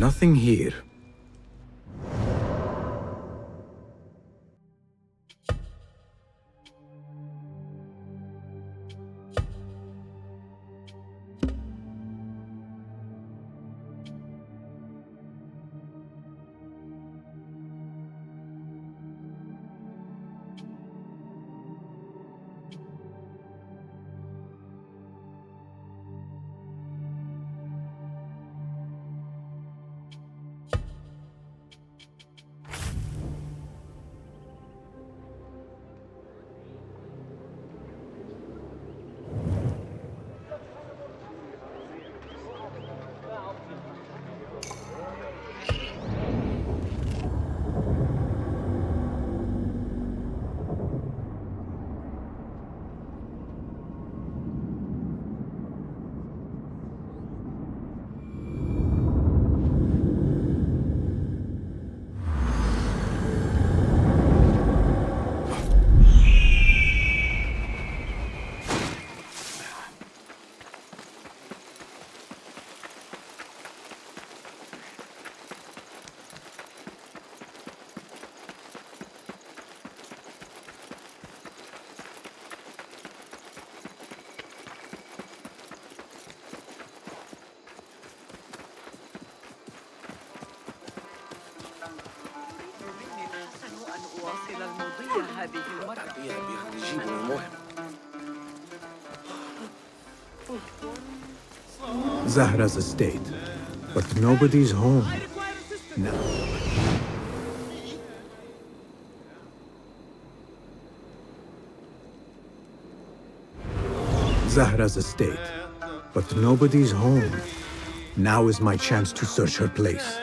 Nothing here. Zahra's estate, but nobody's home. No. Zahra's estate, but nobody's home. Now is my chance to search her place.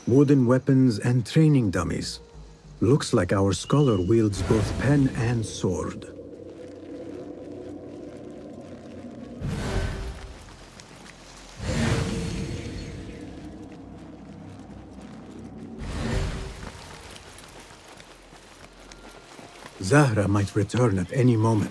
Wooden weapons and training dummies. Looks like our scholar wields both pen and sword. Zahra might return at any moment.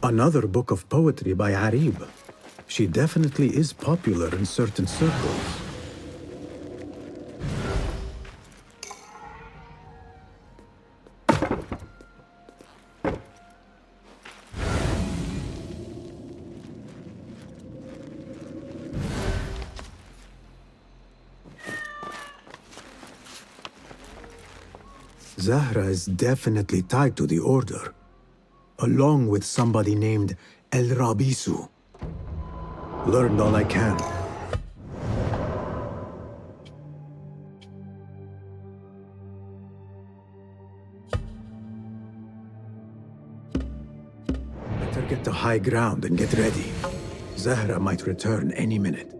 Another book of poetry by Arib. She definitely is popular in certain circles. Zahra is definitely tied to the Order, along with somebody named El Rabisu. Learned all I can. Better get to high ground and get ready. Zahra might return any minute.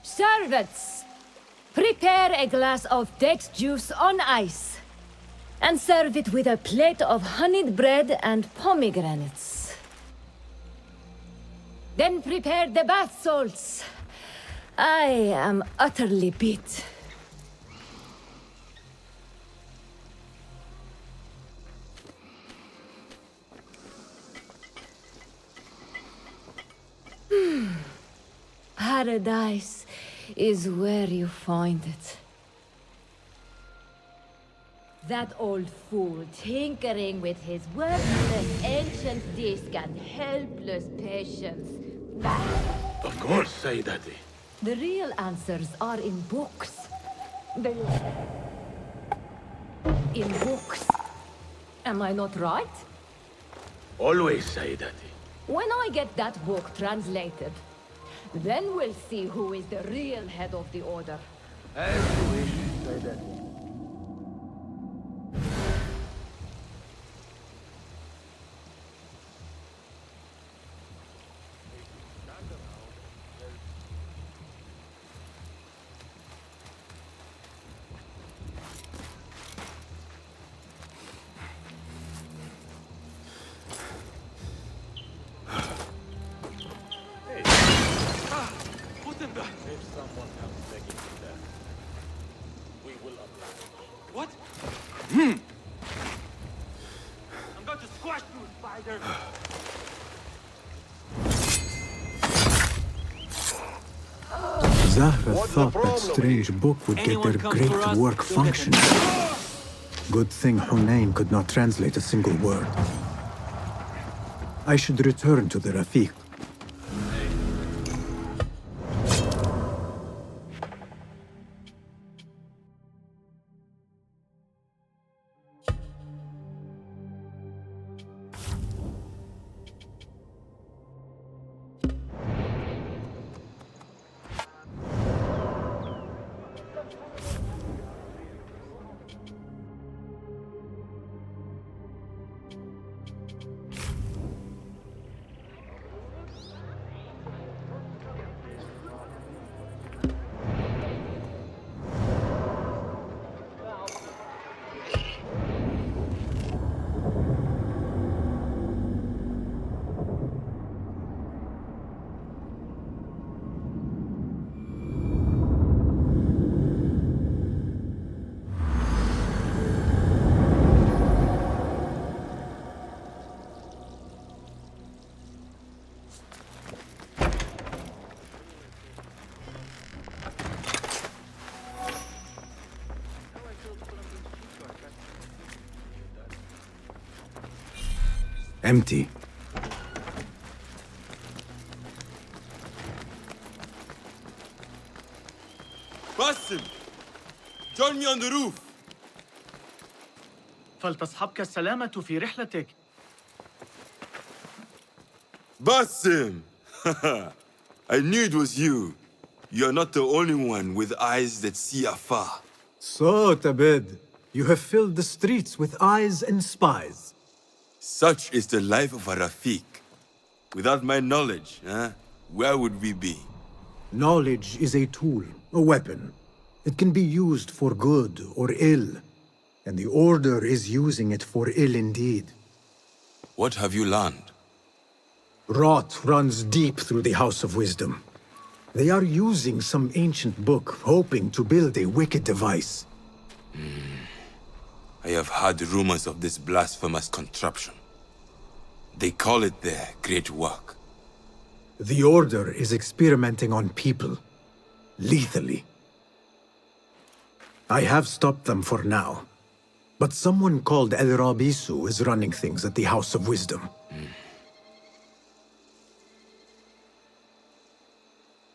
Servants, prepare a glass of date juice on ice, and serve it with a plate of honeyed bread and pomegranates. Then prepare the bath salts. I am utterly beat. Paradise is where you find it. That old fool tinkering with his worthless ancient disc and helpless patience. Of course, Sayyidati. The real answers are in books. In books. Am I not right? Always, Sayyidati. When I get that book translated, then we'll see who is the real head of the Order. As you wish, Sayyidati. If someone comes begging for death, we will oblige. What? I'm going to squash you, spider! Zahra thought that strange book would get their great work functioning. Good thing Hunayn could not translate a single word. I should return to the Rafiq. Empty. Basim, join me on the roof. فلتصحبك السلامة في رحلتك. Basim! I knew it was you. You're not the only one with eyes that see afar. So, Tabid, you have filled the streets with eyes and spies. Such is the life of a Rafiq. Without my knowledge, where would we be? Knowledge is a tool, a weapon. It can be used for good or ill, and the Order is using it for ill indeed. What have you learned? Rot runs deep through the House of Wisdom. They are using some ancient book, hoping to build a wicked device. I have heard rumors of this blasphemous contraption. They call it their great work. The Order is experimenting on people, lethally. I have stopped them for now, but someone called El Rabisu is running things at the House of Wisdom.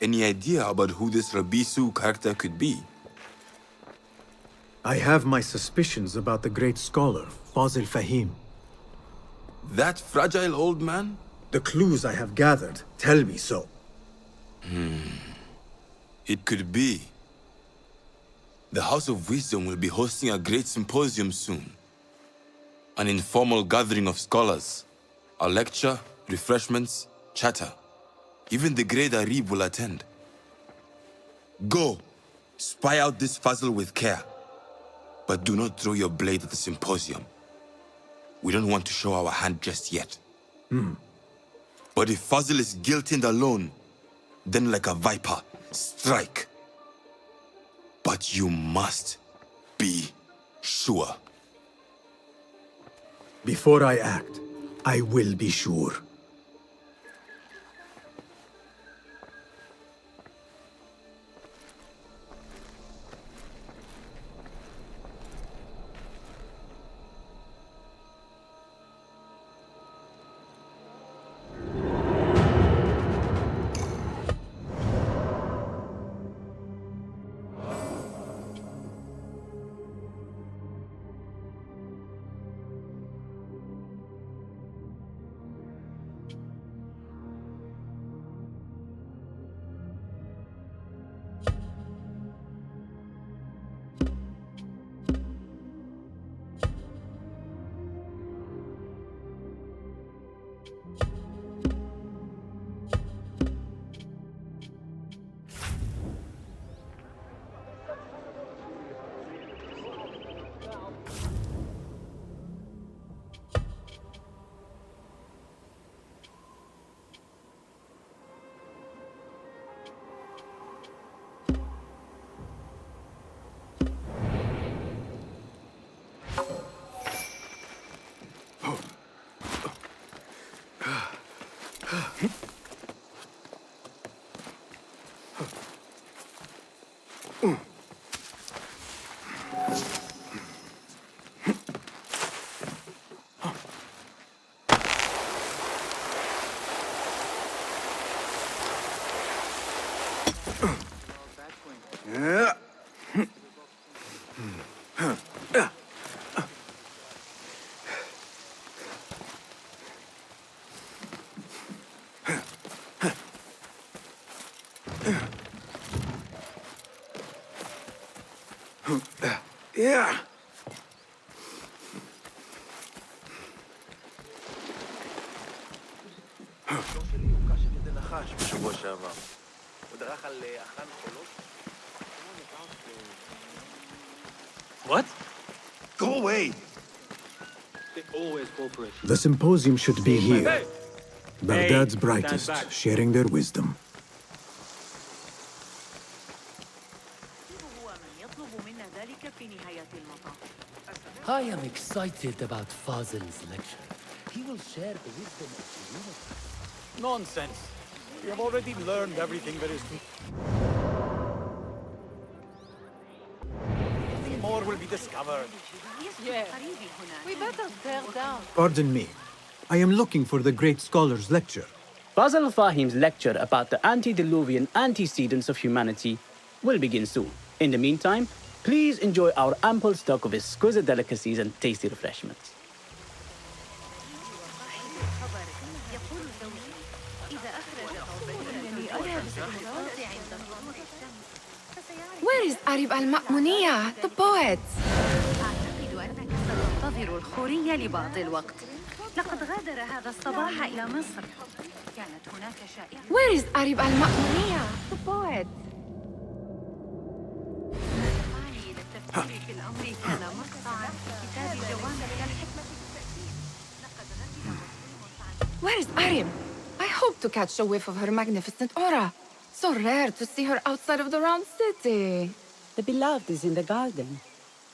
Any idea about who this Rabisu character could be? I have my suspicions about the great scholar, Fazil Fahim. That fragile old man? The clues I have gathered tell me so. It could be. The House of Wisdom will be hosting a great symposium soon. An informal gathering of scholars. A lecture, refreshments, chatter. Even the great Arib will attend. Go, spy out this Fazil with care. But do not throw your blade at the symposium. We don't want to show our hand just yet. But if Fazil is guilty and alone, then like a viper, strike. But you must be sure. Before I act, I will be sure. Yeah. What? Go away! They always cooperate. The symposium should be here. Hey! Baghdad's Stand brightest, back. sharing their wisdom. I am excited about Fazil's lecture. He will share the wisdom of the universe. Nonsense. We have already learned everything there is to. Nothing more will be discovered. Yeah. We better tear down. Pardon me. I am looking for the great scholar's lecture. Fazil Fahim's lecture about the antediluvian antecedents of humanity will begin soon. In the meantime, please enjoy our ample stock of exquisite delicacies and tasty refreshments. Where is Arib al-Ma'muniya, the poet? أعتقد أنك ستنتظر الخورية لبعض الوقت. لقد غادر هذا الصباح إلى مصر. كانت هناك شائعة. Where is Arib al-Ma'muniya, the poet? للتفكير في الأمر كان مقطعاً في كتاب جوامع الحكمة التأثير. Where is Arib? I hope to catch a whiff of her magnificent aura. So rare to see her outside of the round city. The beloved is in the garden,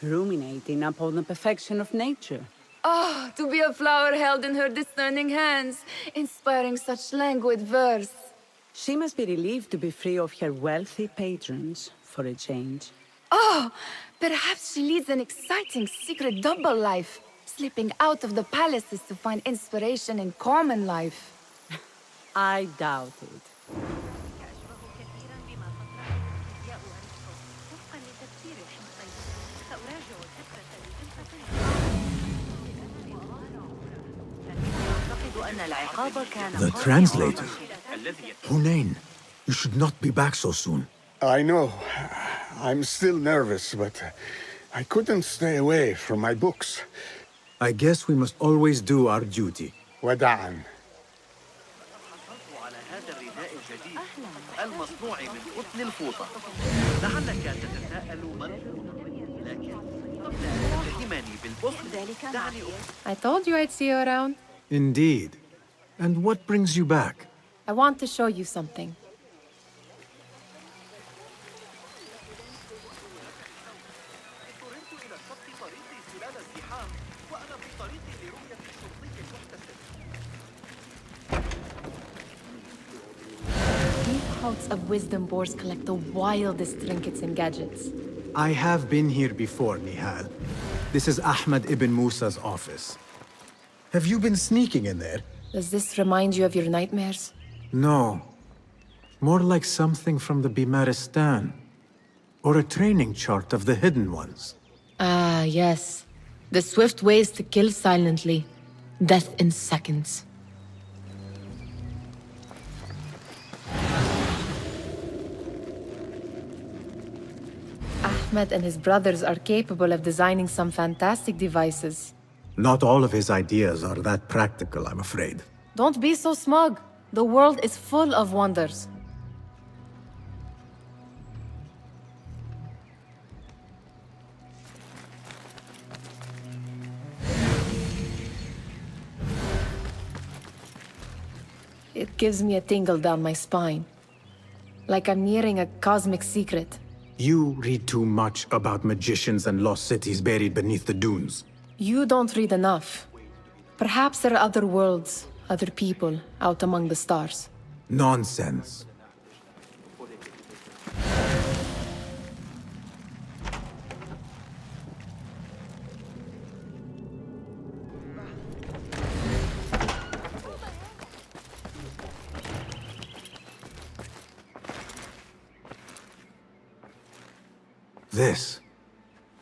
ruminating upon the perfection of nature. Oh, to be a flower held in her discerning hands, inspiring such languid verse. She must be relieved to be free of her wealthy patrons for a change. Oh, perhaps she leads an exciting secret double life, slipping out of the palaces to find inspiration in common life. I doubt it. The translator? Hunain, you should not be back so soon. I know. I'm still nervous, but I couldn't stay away from my books. I guess we must always do our duty. وداعا. المصنوع من قطن الفوطة. لعلك تتساءل من لكن قبل أن تتهمني بالبخل دعني I told you I'd see you around. Indeed. And what brings you back? I want to show you something. Deep House of Wisdom boars collect the wildest trinkets and gadgets. I have been here before, Nihal. This is Ahmed ibn Musa's office. Have you been sneaking in there? Does this remind you of your nightmares? No. More like something from the Bimaristan. Or a training chart of the hidden ones. Ah, yes. The swift ways to kill silently. Death in seconds. Ahmed and his brothers are capable of designing some fantastic devices. Not all of his ideas are that practical, I'm afraid. Don't be so smug. The world is full of wonders. It gives me a tingle down my spine. Like I'm nearing a cosmic secret. You read too much about magicians and lost cities buried beneath the dunes. You don't read enough. Perhaps there are other worlds, other people, out among the stars. Nonsense. This.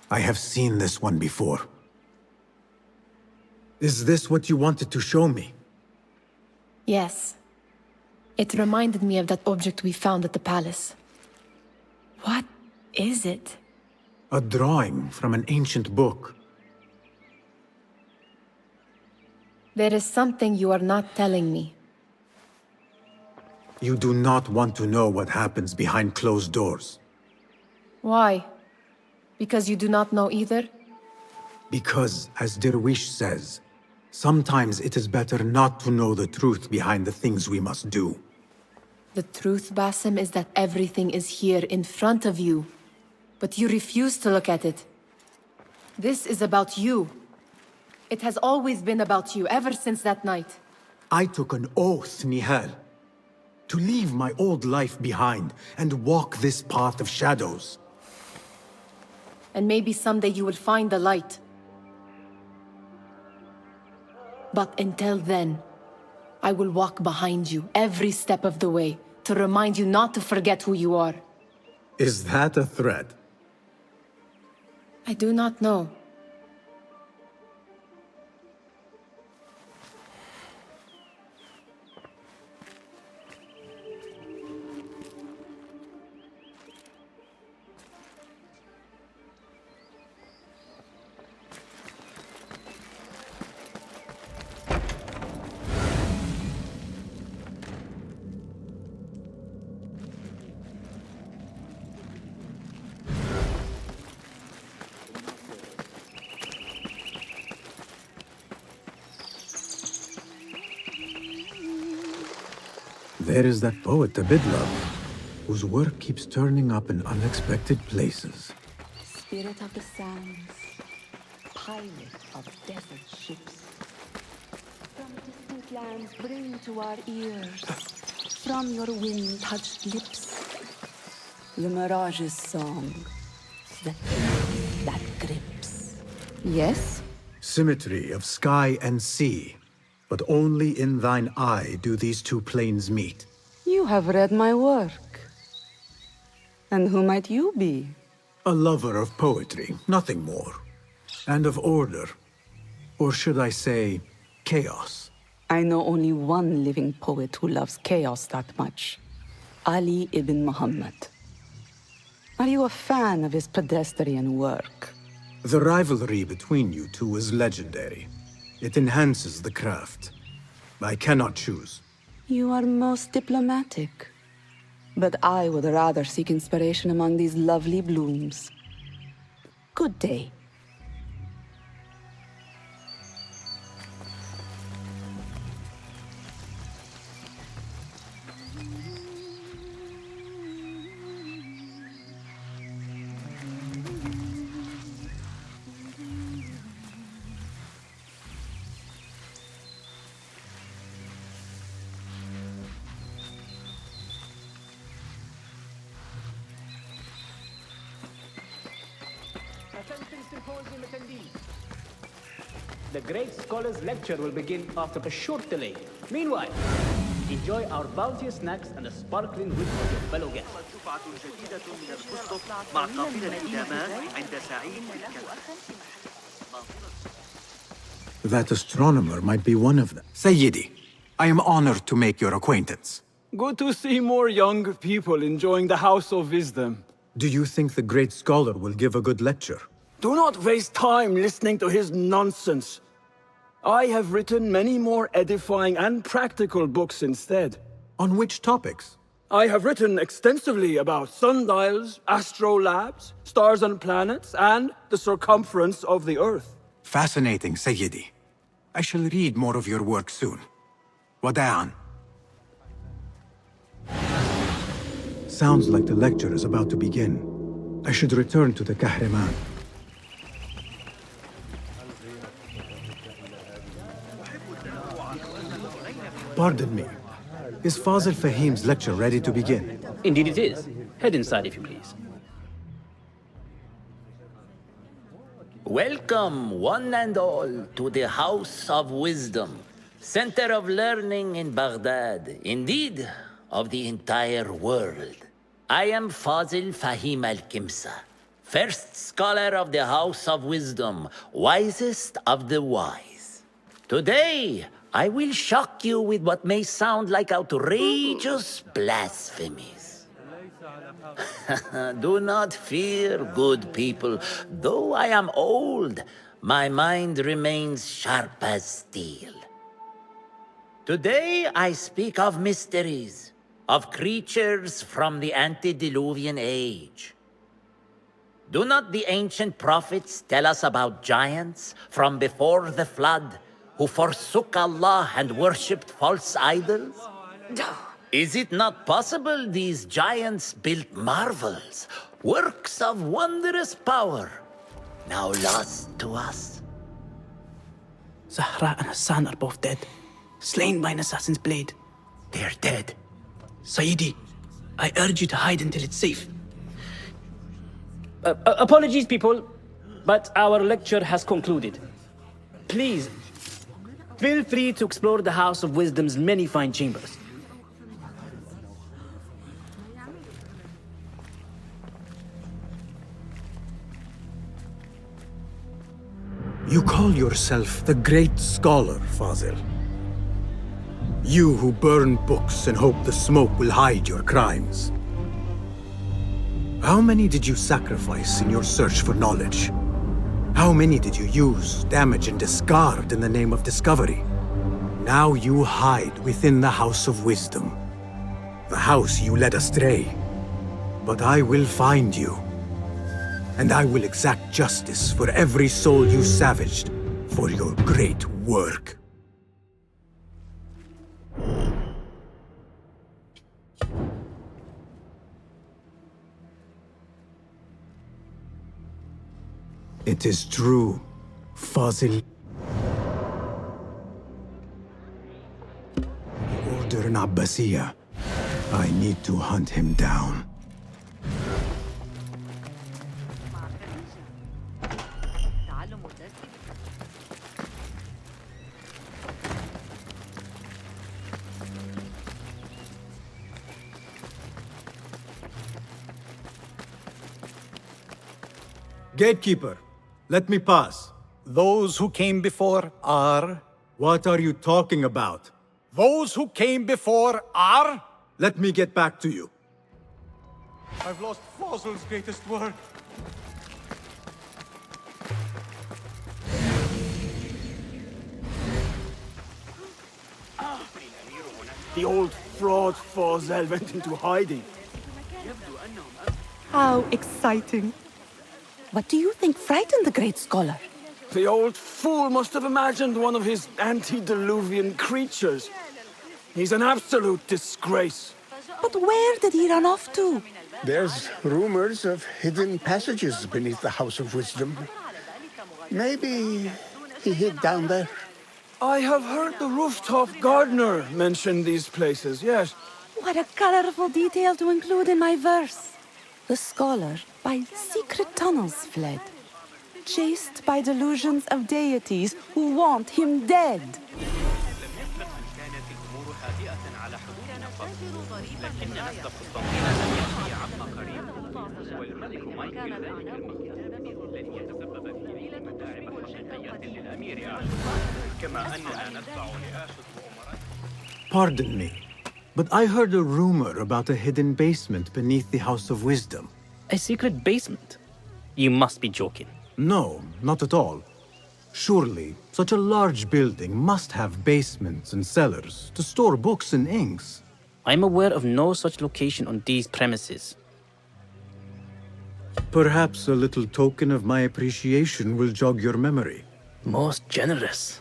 I have seen this one before. Is this what you wanted to show me? Yes. It reminded me of that object we found at the palace. What is it? A drawing from an ancient book. There is something you are not telling me. You do not want to know what happens behind closed doors. Why? Because you do not know either? Because, as Derwish says, sometimes it is better not to know the truth behind the things we must do. The truth, Basim, is that everything is here in front of you. But you refuse to look at it. This is about you. It has always been about you, ever since that night. I took an oath, Nihal, to leave my old life behind and walk this path of shadows. And maybe someday you will find the light. But until then, I will walk behind you every step of the way to remind you not to forget who you are. Is that a threat? I do not know. There is that poet, the Bidlove, whose work keeps turning up in unexpected places. Spirit of the sands, pilot of desert ships. From distant lands bring to our ears, from your wind-touched lips, the Mirage's song, the kiss that grips. Yes? Symmetry of sky and sea, but only in thine eye do these two planes meet. You have read my work. And who might you be? A lover of poetry, nothing more. And of order. Or should I say, chaos. I know only one living poet who loves chaos that much. Ali ibn Muhammad. Are you a fan of his pedestrian work? The rivalry between you two is legendary. It enhances the craft. I cannot choose. You are most diplomatic. But I would rather seek inspiration among these lovely blooms. Good day. Attention symposium attendees. The great scholar's lecture will begin after a short delay. Meanwhile, enjoy our bounteous snacks and the sparkling wit of your fellow guests. دفعة جديدة من الفستق مع قافلة دامات عند سعيد الكلب. That astronomer might be one of them. Sayyidi, I am honored to make your acquaintance. Good to see more young people enjoying the House of Wisdom. Do you think the great scholar will give a good lecture? Do not waste time listening to his nonsense. I have written many more edifying and practical books instead. On which topics? I have written extensively about sundials, astrolabes, stars and planets, and the circumference of the Earth. Fascinating, Sayyidi. I shall read more of your work soon. Wada'an. Sounds like the lecture is about to begin. I should return to the Kahraman. Pardon me. Is Fazil Fahim's lecture ready to begin? Indeed it is. Head inside if you please. Welcome, one and all, to the House of Wisdom, center of learning in Baghdad, indeed, of the entire world. I am Fazil Fahim al-Kimsa, first scholar of the House of Wisdom, wisest of the wise. Today, I will shock you with what may sound like outrageous blasphemies. Do not fear, good people. Though I am old, my mind remains sharp as steel. Today I speak of mysteries, of creatures from the antediluvian age. Do not the ancient prophets tell us about giants from before the flood who forsook Allah and worshipped false idols? Is it not possible these giants built marvels, works of wondrous power, now lost to us? Zahra and Hassan are both dead, slain by an assassin's blade. They're dead. Sayyidi, I urge you to hide until it's safe. Apologies, people, but our lecture has concluded. Please, feel free to explore the House of Wisdom's many fine chambers. call yourself the great scholar, Fazil. You who burn books and hope the smoke will hide your crimes. How many did you sacrifice in your search for knowledge? How many did you use, damage, and discard in the name of discovery? Now you hide within the House of Wisdom. The house you led astray. But I will find you. And I will exact justice for every soul you savaged for your great work. It is true, Fazil. Order an Abbasiyah. I need to hunt him down. Gatekeeper, let me pass. Those who came before are... What are you talking about? Those who came before are... Let me get back to you. I've lost Fazil's greatest work. The old fraud Fazil went into hiding. How exciting. What do you think frightened the great scholar? The old fool must have imagined one of his antediluvian creatures. He's an absolute disgrace. But where did he run off to? There's rumors of hidden passages beneath the House of Wisdom. Maybe he hid down there. I have heard the rooftop gardener mention these places, yes. What a colorful detail to include in my verse. The scholar by secret tunnels fled, chased by delusions of deities who want him dead. Pardon me, but I heard a rumor about a hidden basement beneath the House of Wisdom. A secret basement? You must be joking. No, not at all. Surely, such a large building must have basements and cellars to store books and inks. I'm aware of no such location on these premises. Perhaps a little token of my appreciation will jog your memory. Most generous.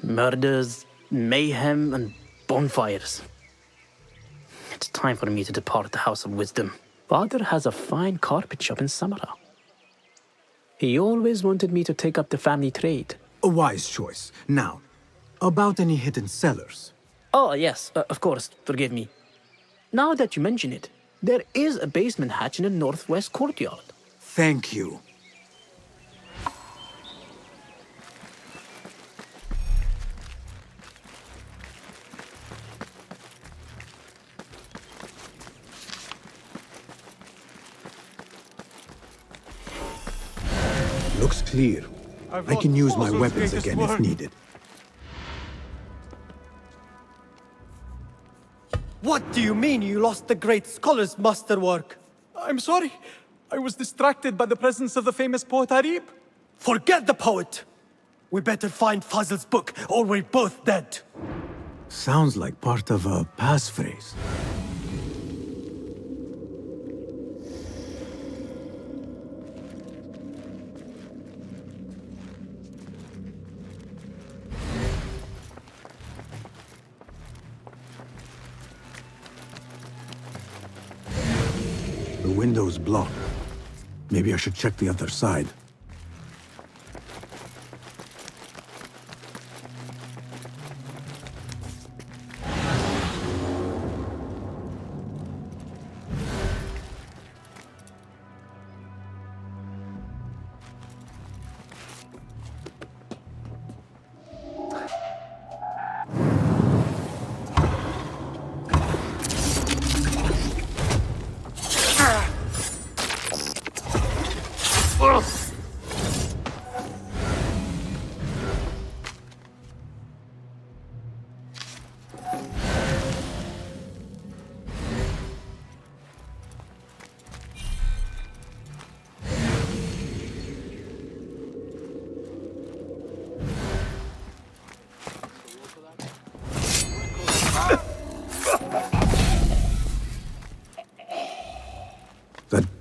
Murders, mayhem, and bonfires. It's time for me to depart the House of Wisdom. Father has a fine carpet shop in Samara. He always wanted me to take up the family trade. A wise choice. Now, about any hidden cellars? Oh, yes, of course, forgive me. Now that you mention it, there is a basement hatch in the northwest courtyard. Thank you. Looks clear. I can use my weapons again if needed. What do you mean you lost the great scholar's masterwork? I'm sorry. I was distracted by the presence of the famous poet Arib. Forget the poet! We better find Fazil's book, or we're both dead. Sounds like part of a passphrase. The window's blocked. Maybe I should check the other side.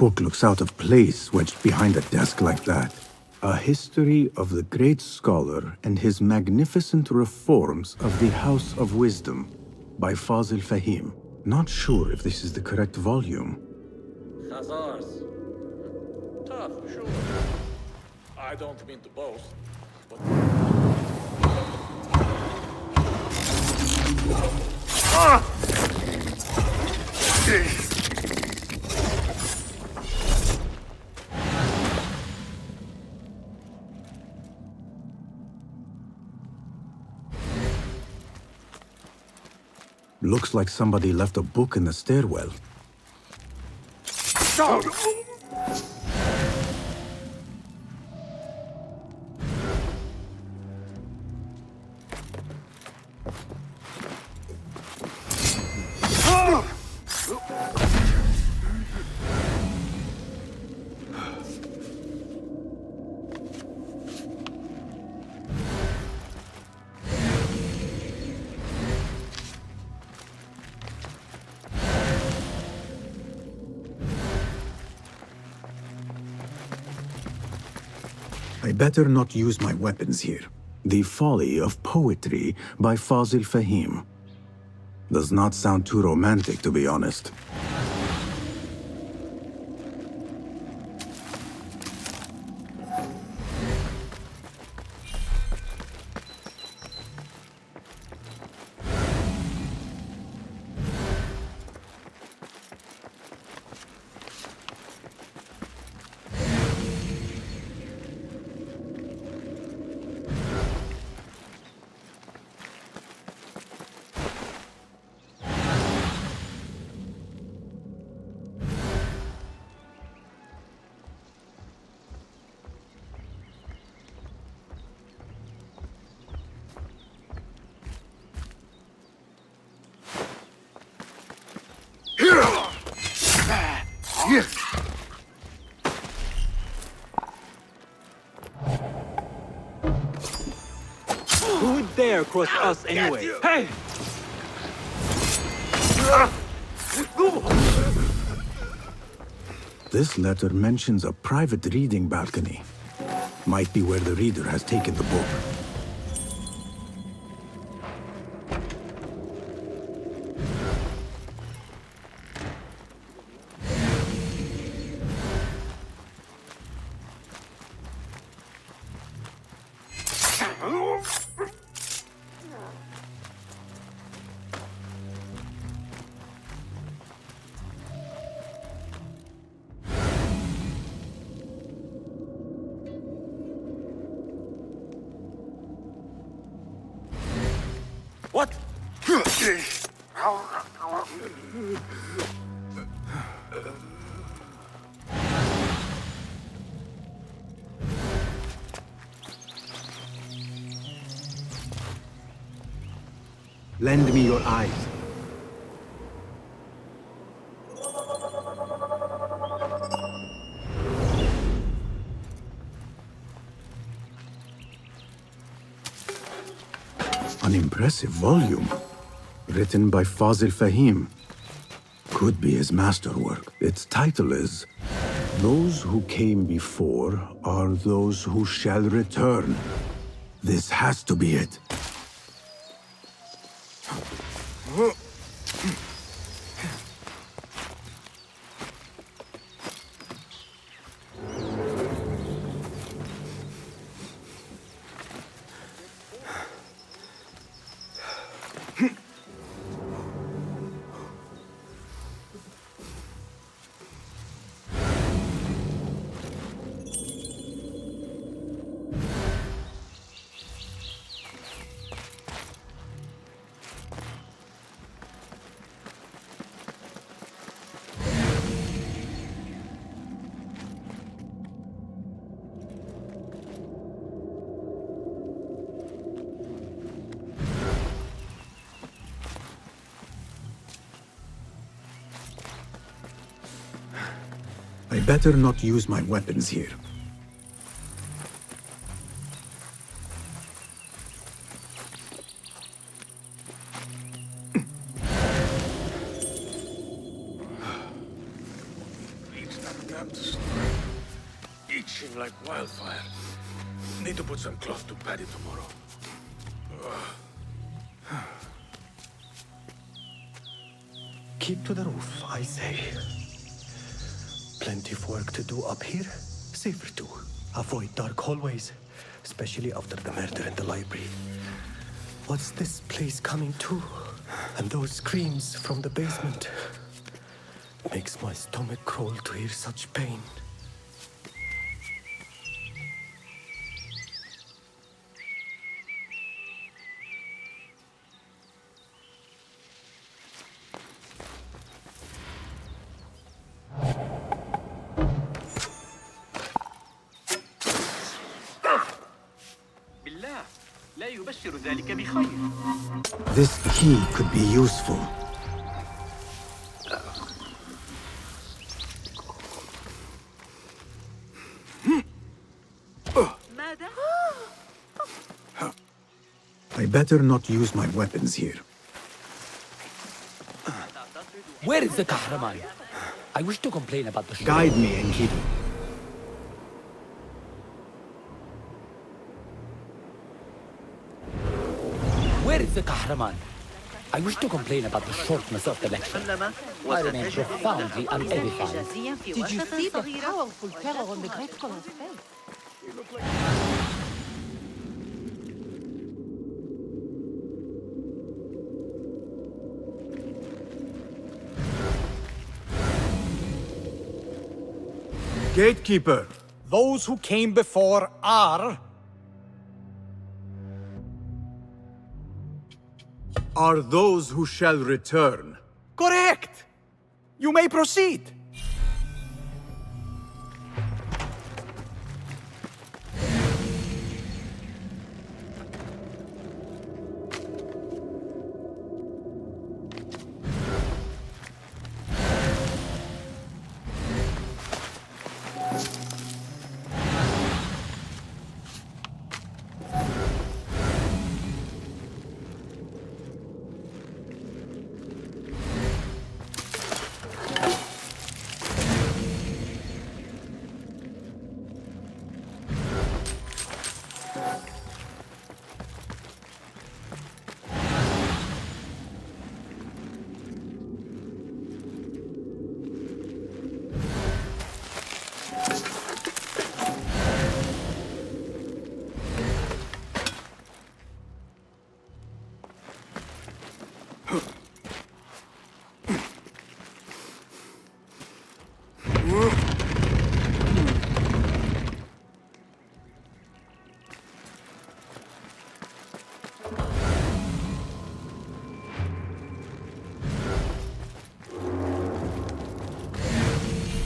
book looks out of place wedged behind a desk like that. A history of the great scholar and his magnificent reforms of the House of Wisdom by Fazil Fahim. Not sure if this is the correct volume. Khazars. Tough, sure. I don't mean to boast, but... Looks like somebody left a book in the stairwell. I better not use my weapons here. The Folly of Poetry by Fazil Fahim. Does not sound too romantic, to be honest. Who would dare cross us anyway? Hey! This letter mentions a private reading balcony. Might be where the reader has taken the book. What? Lend me your eyes. An impressive volume, written by Fazil Fahim. Could be his masterwork. Its title is, Those Who Came Before Are Those Who Shall Return. This has to be it. I better not use my weapons here. time to sleep. Itching like wildfire. Need to put some cloth to Paddy tomorrow. Keep to the roof, I say. Plenty of work to do up here. Safer too. Avoid dark hallways, especially after the murder in the library. What's this place coming to? And those screams from the basement. Makes my stomach crawl to hear such pain. This key could be useful. I better not use my weapons here. Where is the Kahraman? I wish to complain about the show. Guide me and keep... Where is the Kahraman? I wish to complain about the shortness of the lecture. I remain profoundly unedified. Did you see the powerful terror on the great scholar's face? Gatekeeper, Those who came before are those who shall return. correct. You may proceed.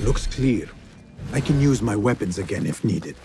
Looks clear. I can use my weapons again if needed.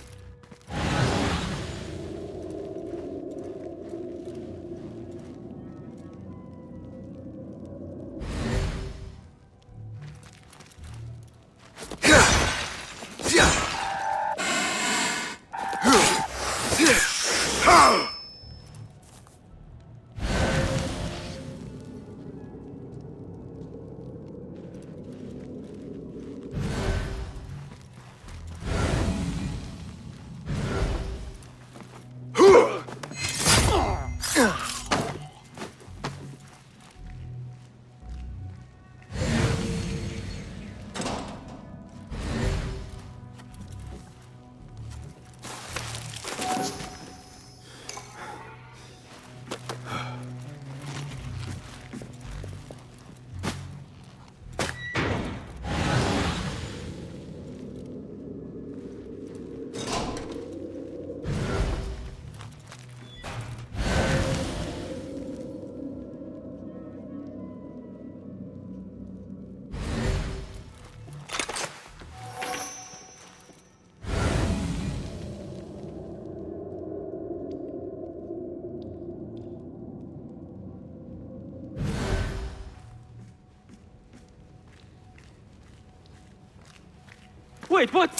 Wait, what?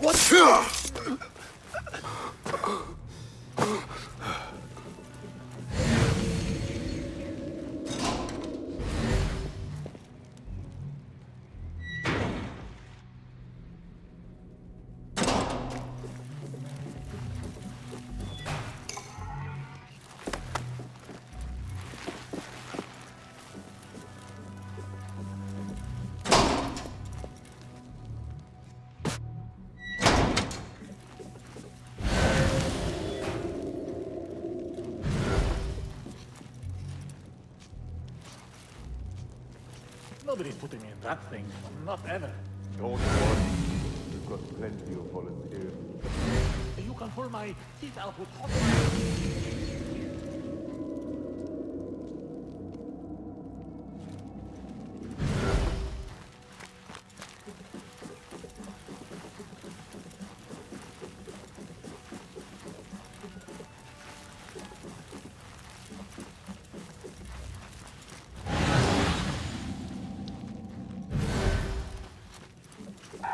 What? Nobody's putting me in that thing. Not ever. Don't worry. We've got plenty of volunteers. You can pull my teeth out with hot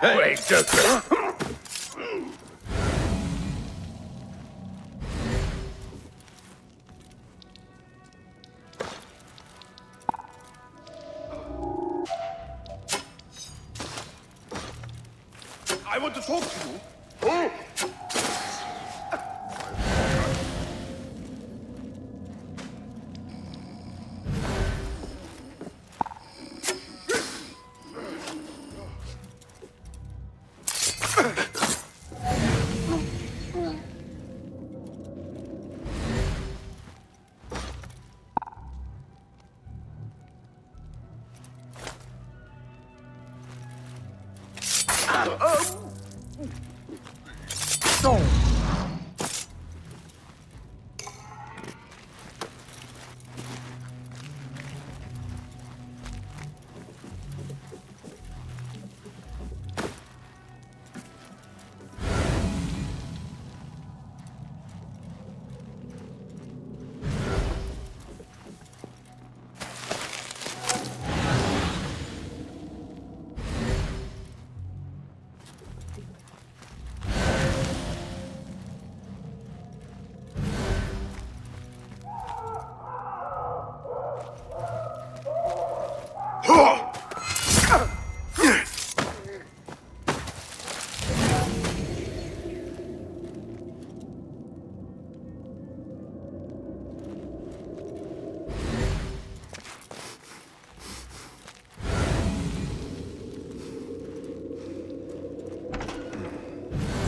Hey, Joker! I want to talk to you. Oh!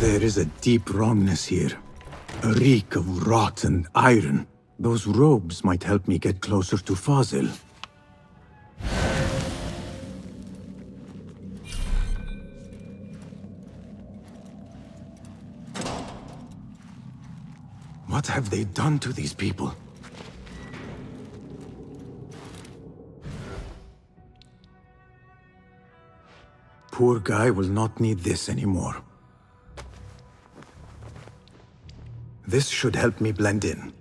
There is a deep wrongness here. A reek of rot and iron. Those robes might help me get closer to Fazil. What have they done to these people? Poor guy will not need this anymore. This should help me blend in.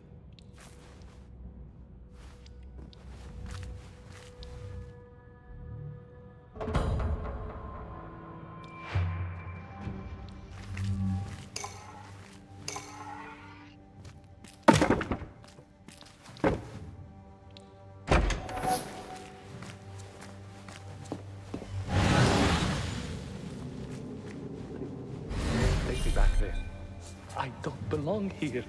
Take me back there. I don't belong here.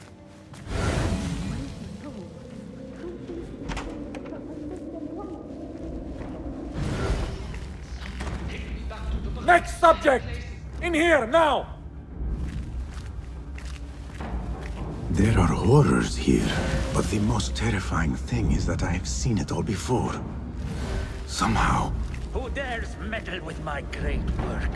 Next subject! In here, now! There are horrors here, but the most terrifying thing is that I have seen it all before. Somehow. Who dares meddle with my great work?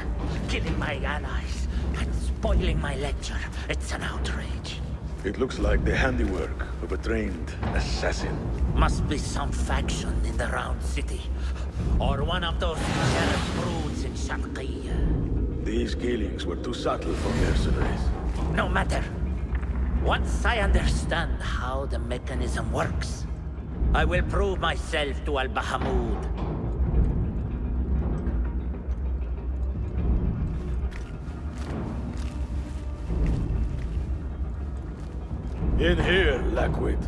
Killing my allies and spoiling my lecture. It's an outrage. It looks like the handiwork of a trained assassin. Must be some faction in the Round City. Or one of those jealous broods in Sharqiyya. These killings were too subtle for mercenaries. No matter. Once I understand how the mechanism works, I will prove myself to Al-Bahamud. In here, Lackwit.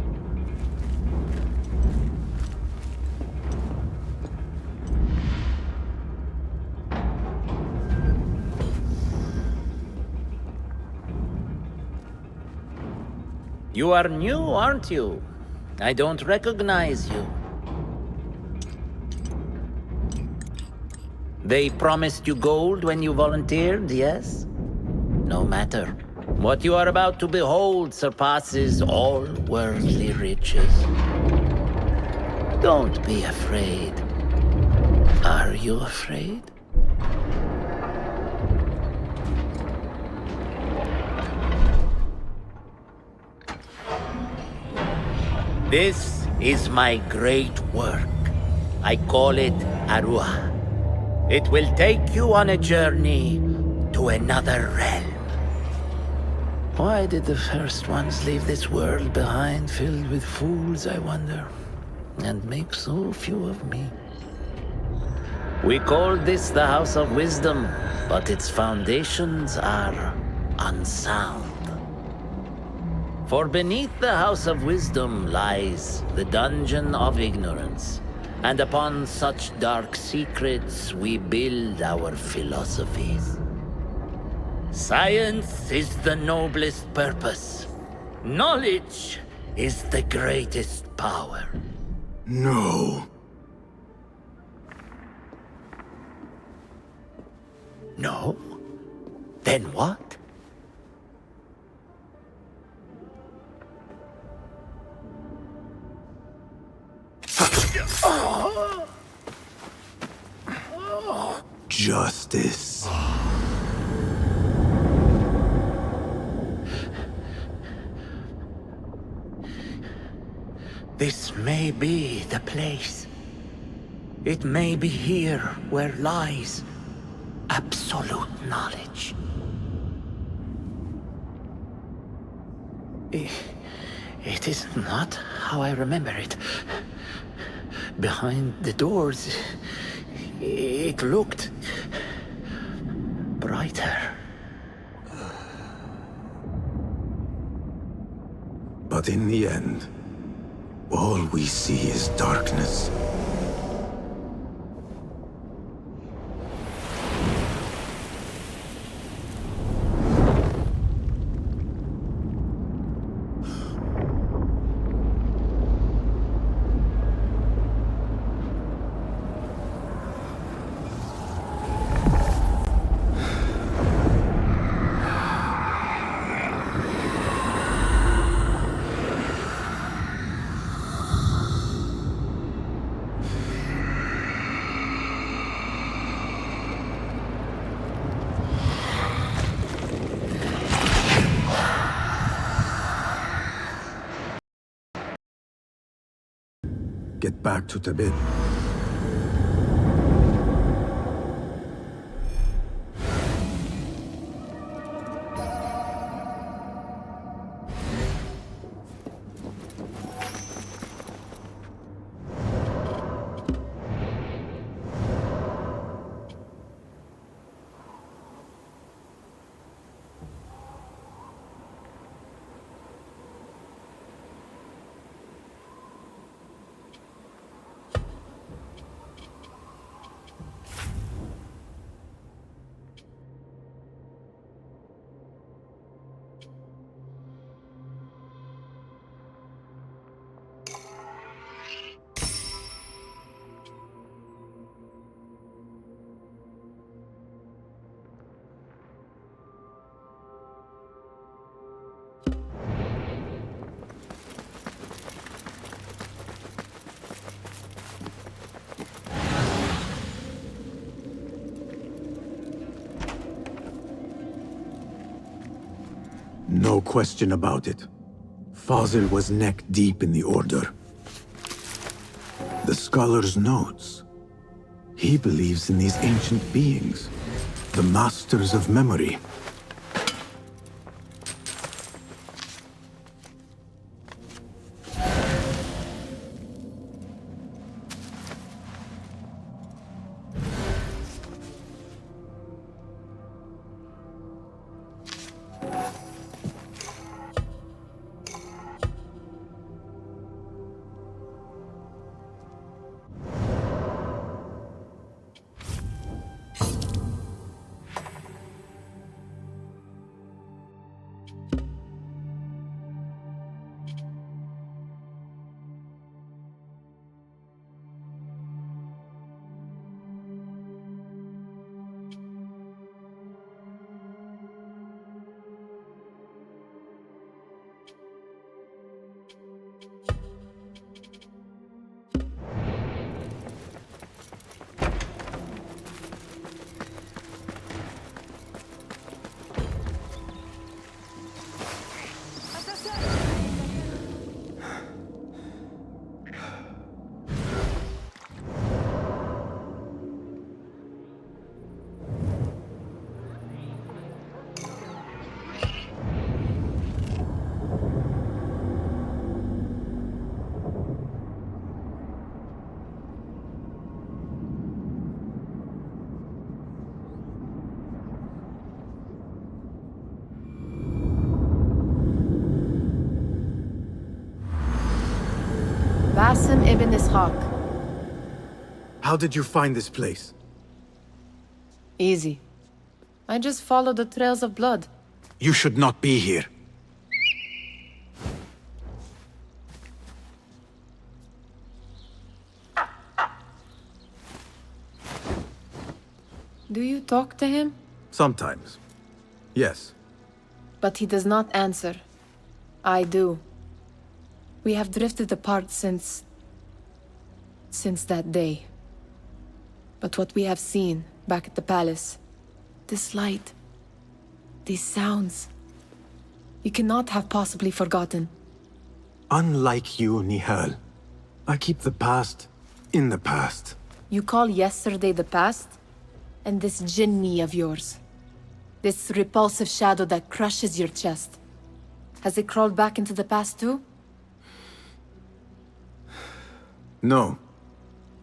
You are new, aren't you? I don't recognize you. They promised you gold when you volunteered, yes? No matter. What you are about to behold surpasses all worldly riches. Don't be afraid. Are you afraid? This is my great work. I call it Arua. It will take you on a journey to another realm. Why did the first ones leave this world behind, filled with fools, I wonder, and make so few of me? We called this the House of Wisdom, but its foundations are unsound. For beneath the House of Wisdom lies the Dungeon of Ignorance, and upon such dark secrets we build our philosophies. Science is the noblest purpose. Knowledge is the greatest power. No. No? Then what? Justice. This may be the place. It may be here where lies absolute knowledge. It is not how I remember it. Behind the doors, it looked brighter. But in the end, all we see is darkness. Get back to Tibet. No question about it. Fazil was neck deep in the Order. The scholar's notes. He believes in these ancient beings, the masters of memory. Basim ibn Iskhak. How did you find this place? Easy. I just followed the trails of blood. You should not be here. Do you talk to him? Sometimes. Yes. But he does not answer. I do. We have drifted apart since that day. But what we have seen back at the palace, this light, these sounds, you cannot have possibly forgotten. Unlike you, Nihal, I keep the past in the past. You call yesterday the past? And this jinni of yours, this repulsive shadow that crushes your chest, has it crawled back into the past too? No.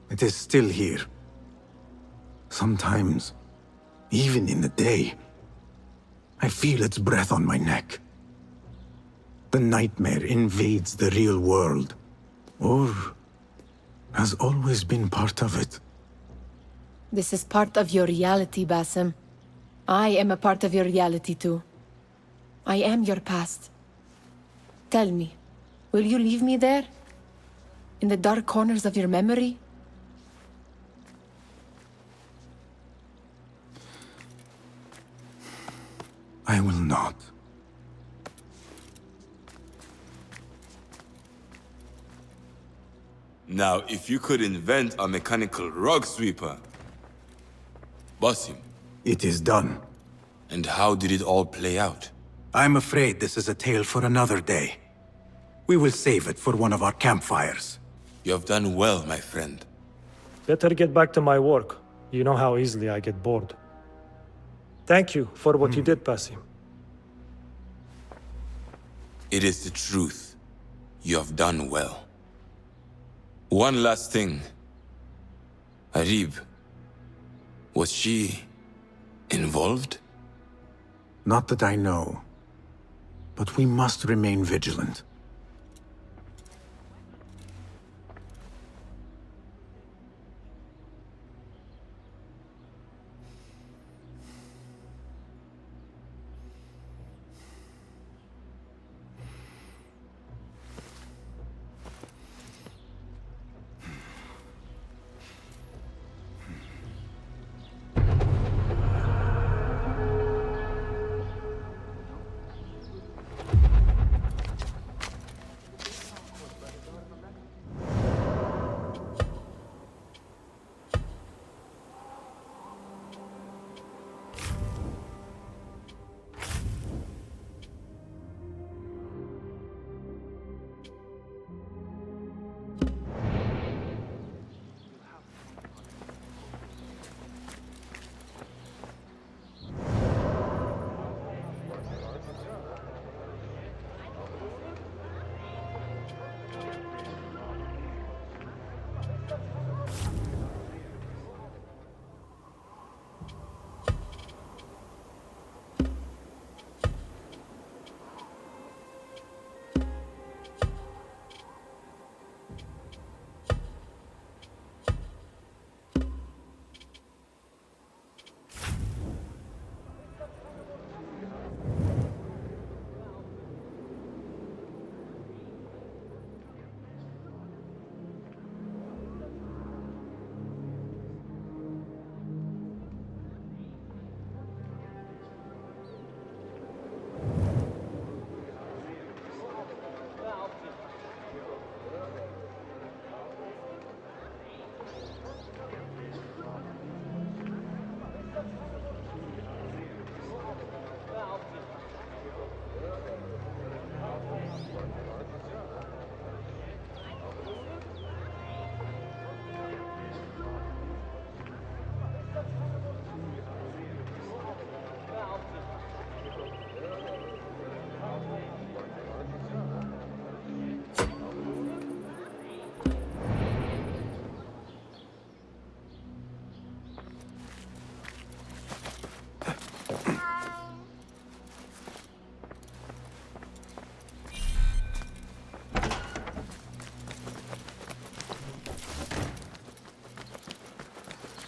It is still here. Sometimes, even in the day, I feel its breath on my neck. The nightmare invades the real world, or has always been part of it. This is part of your reality, Basim. I am a part of your reality too. I am your past. Tell me, will you leave me there? In the dark corners of your memory? I will not. Now, if you could invent a mechanical rug sweeper. Basim. It is done. And how did it all play out? I'm afraid this is a tale for another day. We will save it for one of our campfires. You have done well, my friend. Better get back to my work. You know how easily I get bored. Thank you for what you did, Basim. It is the truth. You have done well. One last thing. Arib. Was she involved? Not that I know. But we must remain vigilant.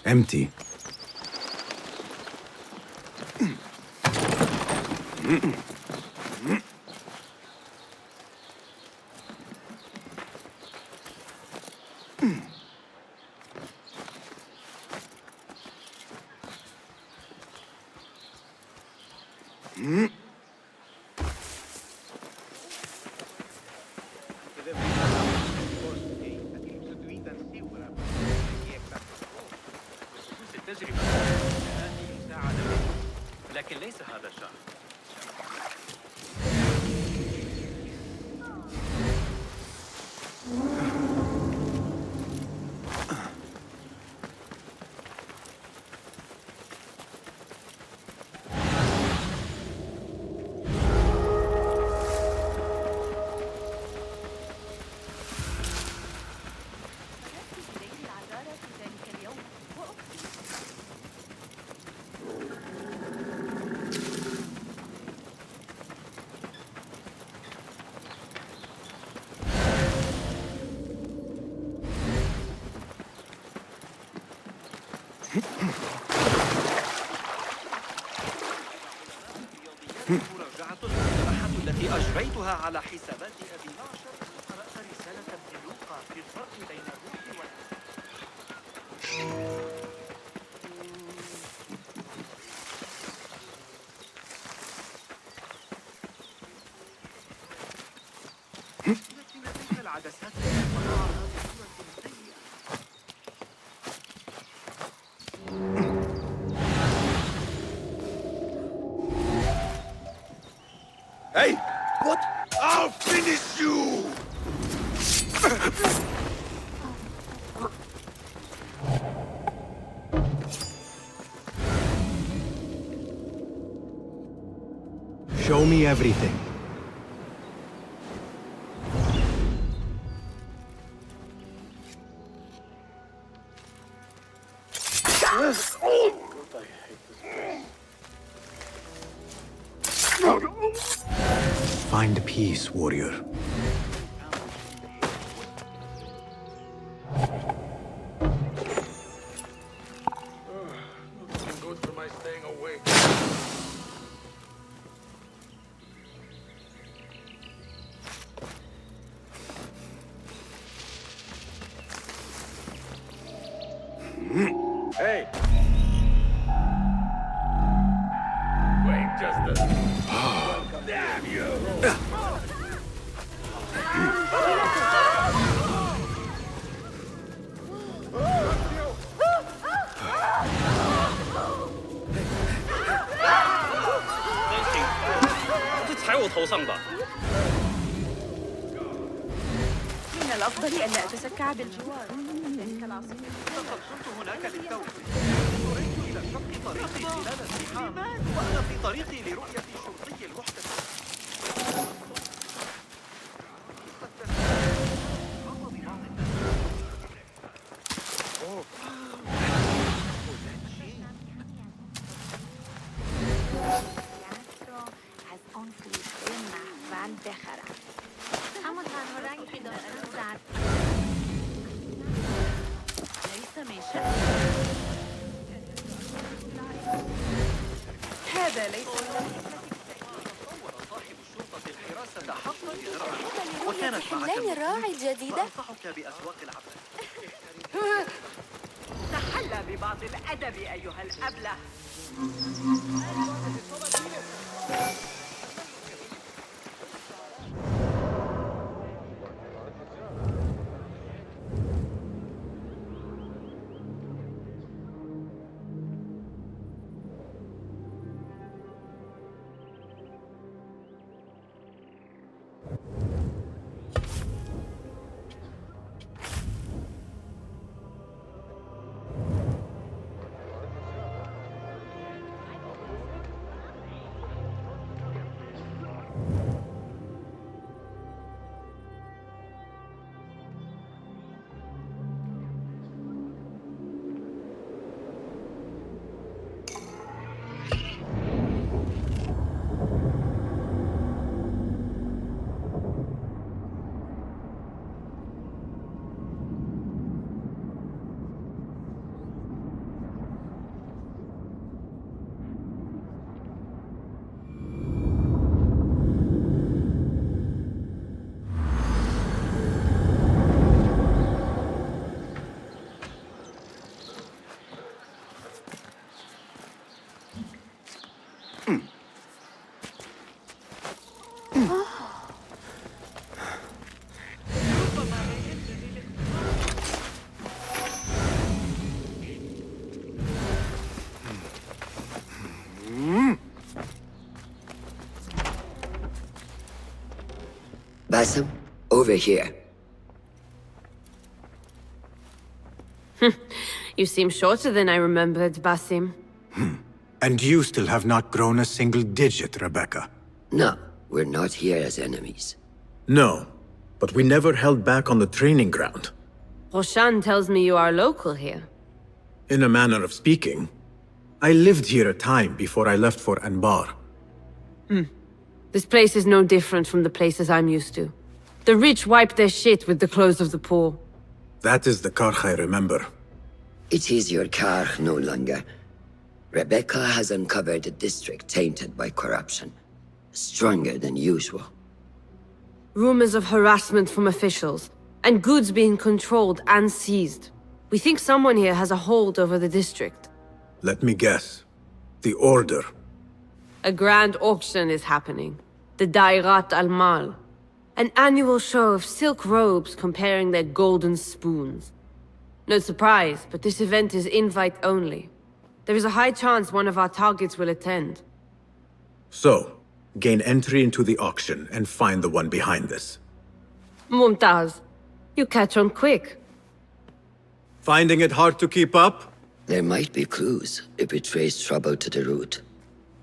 Empty. التجربة هذه ساعة مني، لكن ليس هذا شأن. مراجعة المقترحات التي أجريتها على حسابات أبي ناشر. قرأت رسالة ابن لوقا في الفرق بين الروح لكن العدسات Hey! What? I'll finish you! Show me everything. Find peace, warrior. Looking good for my staying awake. Hey! Wait just a... Damn you! من الأفضل ألا أتسكع بالجوار. لقد كنت هناك للتو. جريت إلى شق طريقي خلال الزحام، وأنا في طريقي لرؤية شرطي المحتسب. هذا ليس صاحب الشرطة الحراسة حقا لغرض، وكانت معك حلال الراعي الجديدة. وأنصحك بأسواق العبد. تحلى ببعض الأدب أيها الأبله. Basim, over here. You seem shorter than I remembered, Basim. And you still have not grown a single digit, Rebecca. No, we're not here as enemies. No, but we never held back on the training ground. Roshan tells me you are local here. In a manner of speaking. I lived here a time before I left for Anbar. This place is no different from the places I'm used to. The rich wipe their shit with the clothes of the poor. That is the Karkh I remember. It is your Karkh no longer. Rebecca has uncovered a district tainted by corruption. Stronger than usual. Rumors of harassment from officials, and goods being controlled and seized. We think someone here has a hold over the district. Let me guess. The Order. A grand auction is happening. The Dairat al-Mal. An annual show of silk robes comparing their golden spoons. No surprise, but this event is invite only. There is a high chance one of our targets will attend. So, gain entry into the auction and find the one behind this. Mumtaz, you catch on quick. Finding it hard to keep up? There might be clues if we trace trouble to the root.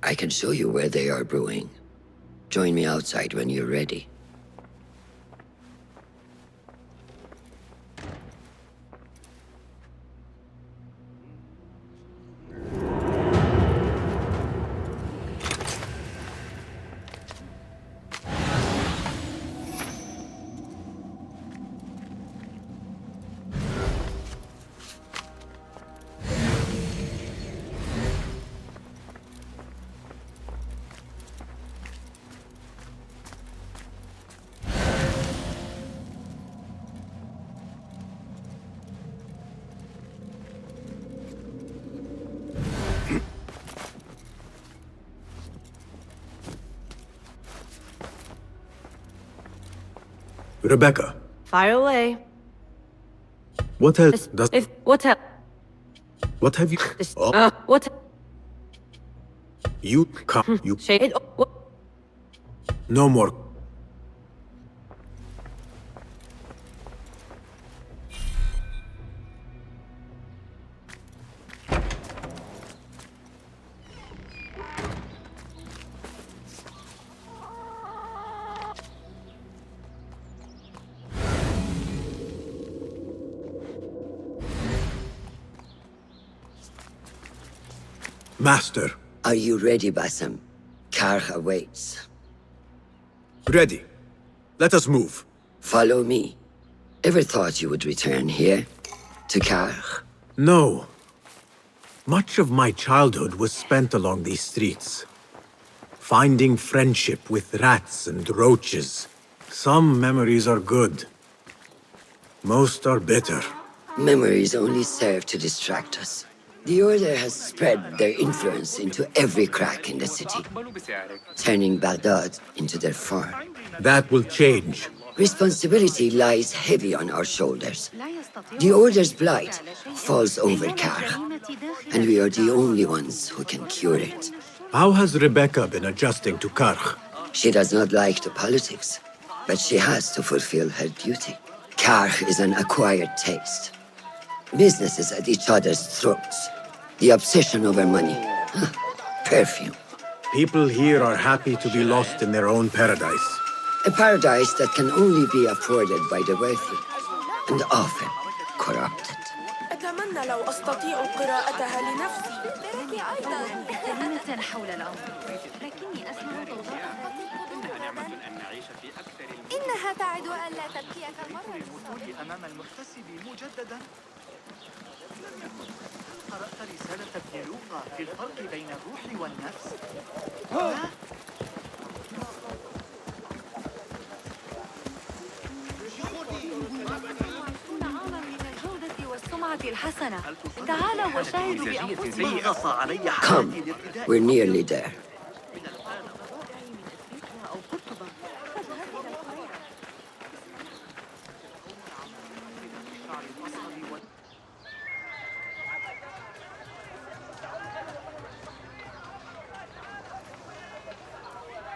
I can show you where they are brewing. Join me outside when you're ready. Rebecca. Fire away. What else does... What else? What have you... What? You come... You... Shade. No more... Master. Are you ready, Basim? Karkh awaits. Ready. Let us move. Follow me. Ever thought you would return here? To Karkh? No. Much of my childhood was spent along these streets. Finding friendship with rats and roaches. Some memories are good. Most are bitter. Memories only serve to distract us. The Order has spread their influence into every crack in the city, turning Baghdad into their farm. That will change. Responsibility lies heavy on our shoulders. The Order's blight falls over Karkh, and we are the only ones who can cure it. How has Rebecca been adjusting to Karkh? She does not like the politics, but she has to fulfill her duty. Karkh is an acquired taste. Businesses at each other's throats. The obsession over money. Perfume. People here are happy to be lost in their own paradise. A paradise that can only be afforded by the wealthy, and often corrupted. أتمنى لو أستطيع قراءتها لنفسي. كلمة حول الأمر، لكني أسمع إنها تعد ألا تبكي كالمرة أمام المحتسب مجددا. قرأت رسالة ابن لوقا في الفرق بين الروح والنفس؟ الحسنة. تعالوا وشاهدوا بأنفسكم. Come, we're nearly there.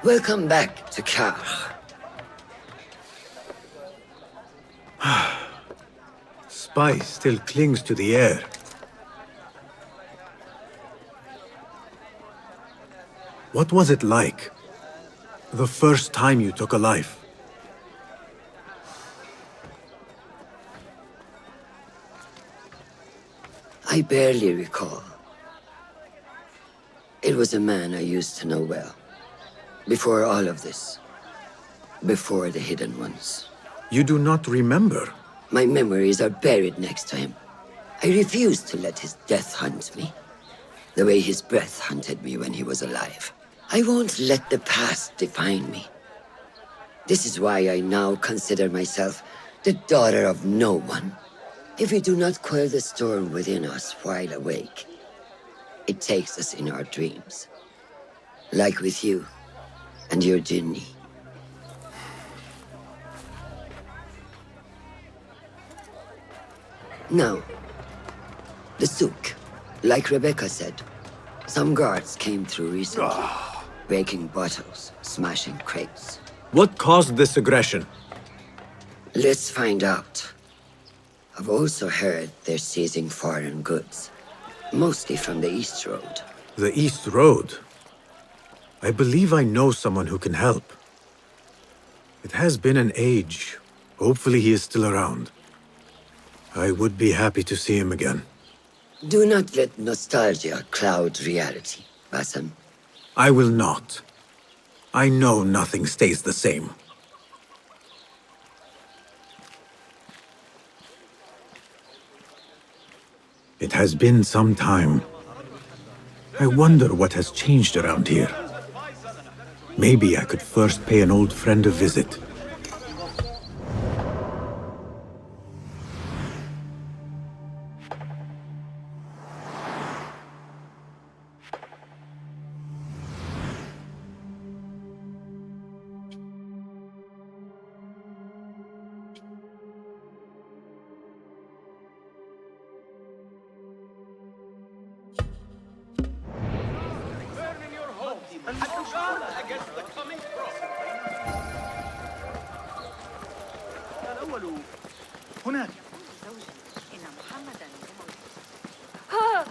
Welcome back to Kar. Spice still clings to the air. What was it like? The first time you took a life? I barely recall. It was a man I used to know well. Before all of this. Before the Hidden Ones. You do not remember? My memories are buried next to him. I refuse to let his death hunt me. The way his breath hunted me when he was alive. I won't let the past define me. This is why I now consider myself the daughter of no one. If we do not quell the storm within us while awake, it takes us in our dreams. Like with you and your jinni. Now, the souk. Like Rebecca said, some guards came through recently, breaking bottles, smashing crates. What caused this aggression? Let's find out. I've also heard they're seizing foreign goods, mostly from the East Road. The East Road? I believe I know someone who can help. It has been an age. Hopefully he is still around. I would be happy to see him again. Do not let nostalgia cloud reality, Basim. I will not. I know nothing stays the same. It has been some time. I wonder what has changed around here. Maybe I could first pay an old friend a visit.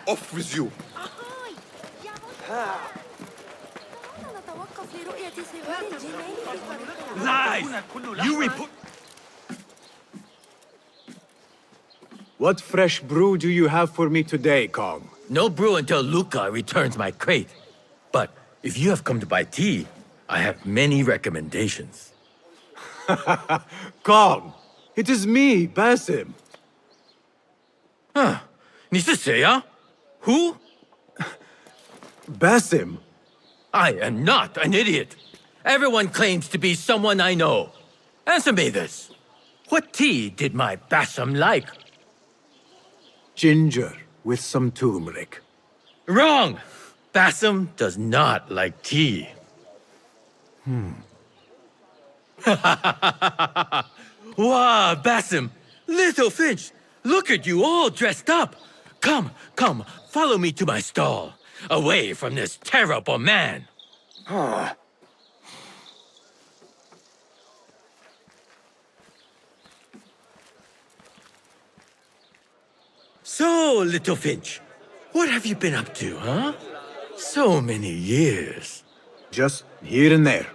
Off with you! Lies! You report... What fresh brew do you have for me today, Kong? No brew until Luca returns my crate. But if you have come to buy tea, I have many recommendations. Kong! It is me, Basim. Huh. 你是谁啊? Who? Basim. I am not an idiot. Everyone claims to be someone I know. Answer me this. What tea did my Basim like? Ginger with some turmeric. Wrong! Basim does not like tea. Wow, Basim! Little Finch! Look at you all dressed up! Come, come, follow me to my stall. Away from this terrible man. So, Little Finch, what have you been up to, huh? So many years. Just here and there.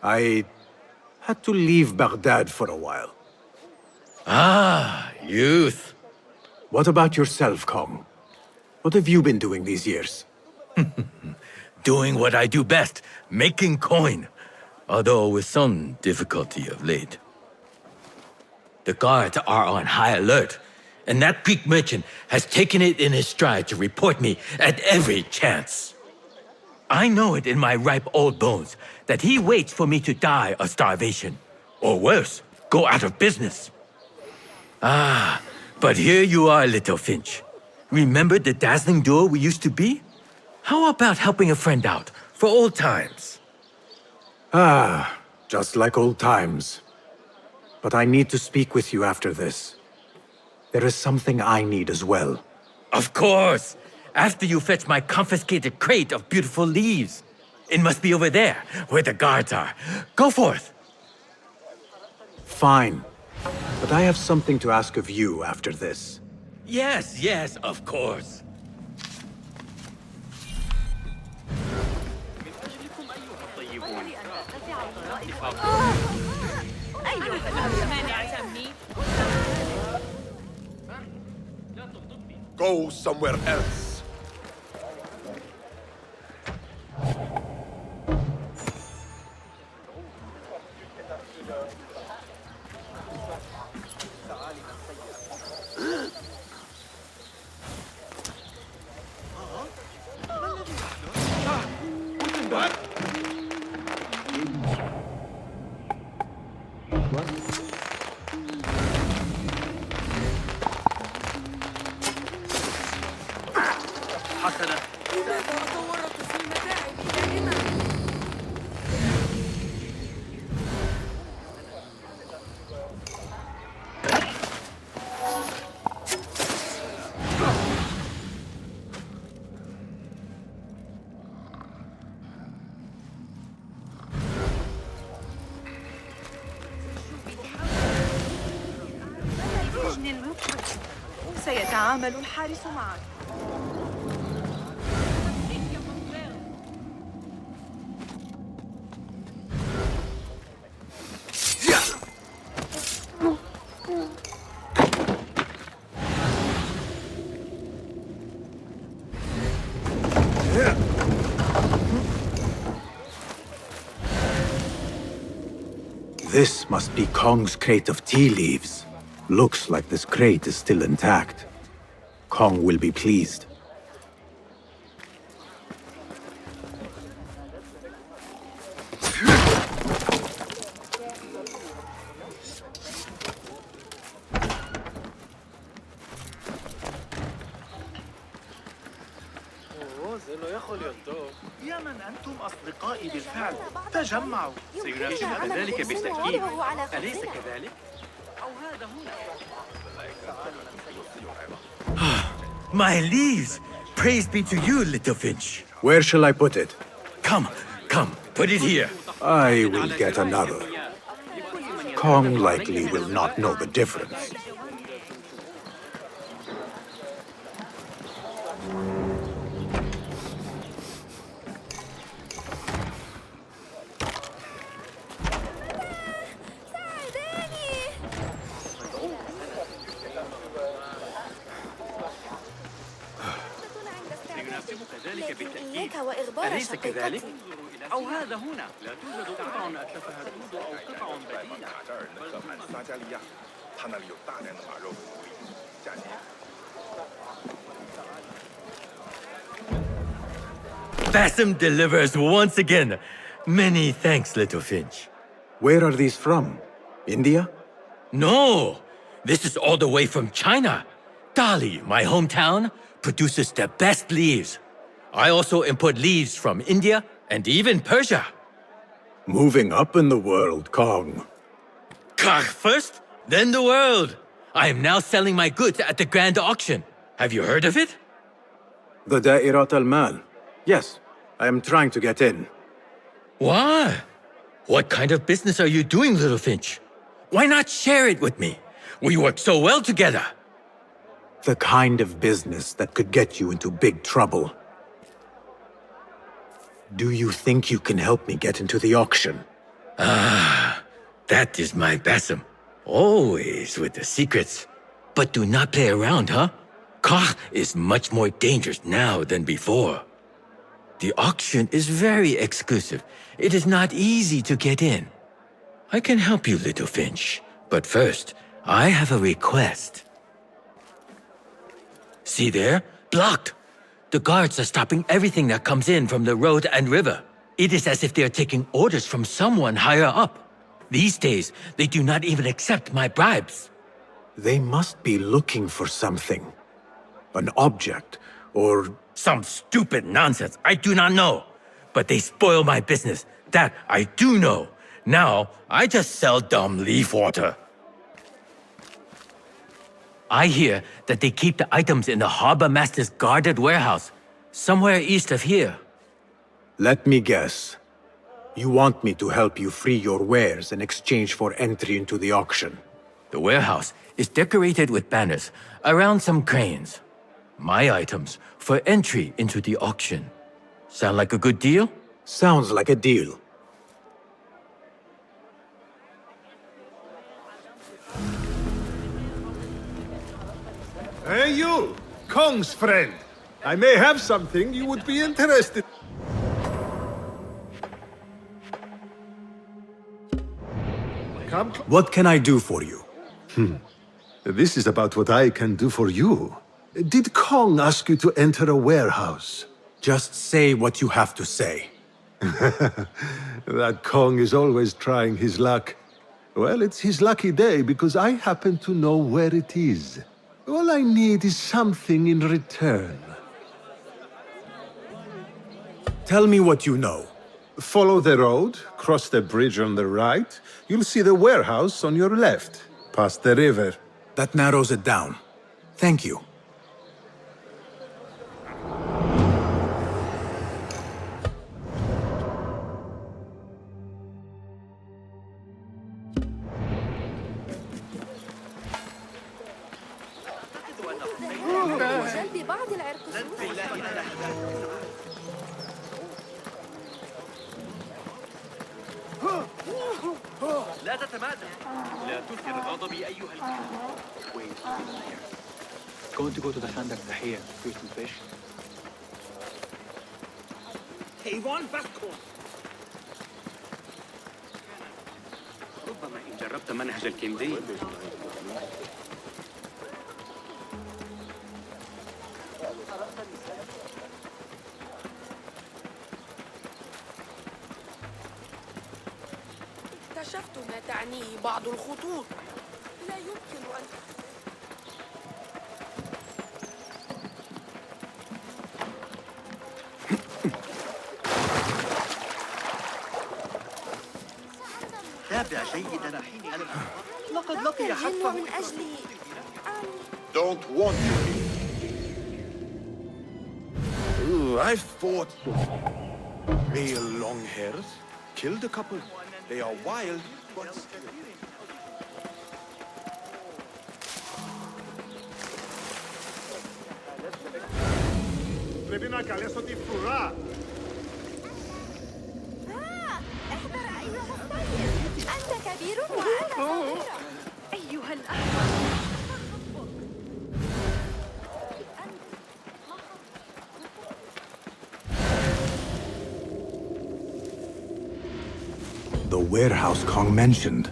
I had to leave Baghdad for a while. Ah, youth. What about yourself, Kong? What have you been doing these years? Doing what I do best, making coin. Although with some difficulty of late. The guards are on high alert, and that Greek merchant has taken it in his stride to report me at every chance. I know it in my ripe old bones that he waits for me to die of starvation, or worse, go out of business. Ah, but here you are, Little Finch. Remember the dazzling duo we used to be? How about helping a friend out, for old times? Ah, just like old times. But I need to speak with you after this. There is something I need as well. Of course! After you fetch my confiscated crate of beautiful leaves. It must be over there, where the guards are. Go forth. Fine. But I have something to ask of you after this. Yes, yes, of course. Go somewhere else. لماذا أتورط في المتاعب دائما؟ سيتعامل الحارس معك. This must be Kong's crate of tea leaves. Looks like this crate is still intact. Kong will be pleased. يا من أنتم أصدقائي بالفعل تجمعوا سيناقشنا ذلك بالتأكيد أليس كذلك؟ أو هذا هنا My leaves! Praise be to you, little Finch. Where shall I put it? Come, put it here. I will get another. Kong likely will not know the difference. ذلك بالتأكيد أليس كذلك؟ أو هذا هنا لا توجد قطع أتلفها الدود أو قطع بديلة Basim delivers once again. Many thanks, little Finch. Where are these from? India? No! This is all the way from China. Dali, my hometown, produces the best leaves. I also import leaves from India and even Persia. Moving up in the world, Kong. Kah first, then the world. I am now selling my goods at the grand auction. Have you heard of it? The Da'irat al-Mal. Yes, I am trying to get in. Why? What kind of business are you doing, little Finch? Why not share it with me? We work so well together. The kind of business that could get you into big trouble. Do you think you can help me get into the auction? Ah, that is my Basim. Always with the secrets. But do not play around, huh? Kah is much more dangerous now than before. The auction is very exclusive. It is not easy to get in. I can help you, little Finch. But first, I have a request. See there? Blocked. The guards are stopping everything that comes in from the road and river. It is as if they are taking orders from someone higher up. These days, they do not even accept my bribes. They must be looking for something. An object, or... Some stupid nonsense, I do not know. But they spoil my business, that I do know. Now, I just sell dumb leaf water. I hear that they keep the items in the harbor master's guarded warehouse, somewhere east of here. Let me guess. You want me to help you free your wares in exchange for entry into the auction. The warehouse is decorated with banners around some cranes. My items for entry into the auction. Sound like a good deal? Sounds like a deal. Hey you, Kong's friend. I may have something you would be interested. Come. What can I do for you? This is about what I can do for you. Did Kong ask you to enter a warehouse? Just say what you have to say. That Kong is always trying his luck. Well, it's his lucky day because I happen to know where it is. All I need is something in return. Tell me what you know. Follow the road, cross the bridge on the right. You'll see the warehouse on your left, past the river. That narrows it down. Thank you. لا تتمادى. لا تثير غضبي أيها الكلب. Wait here. Going to go to the Khandak here. Fruit and fish. حيوان بكون. ربما إن جربت منهج الكندي. اكتشفت ما تعنيه بعض الخطوط. لا يمكن أن تابع جيدا. لقد لقي حتفه من أجلي. Don't want you. Ooh, I've fought male long hairs. Killed a couple. They are wild, but still. Πρέπει να καλέσω τη φρουρά. احذر أيها الصغير. أنت كبير وأنا صغيرة. أيها الأحمق. The warehouse Kong mentioned.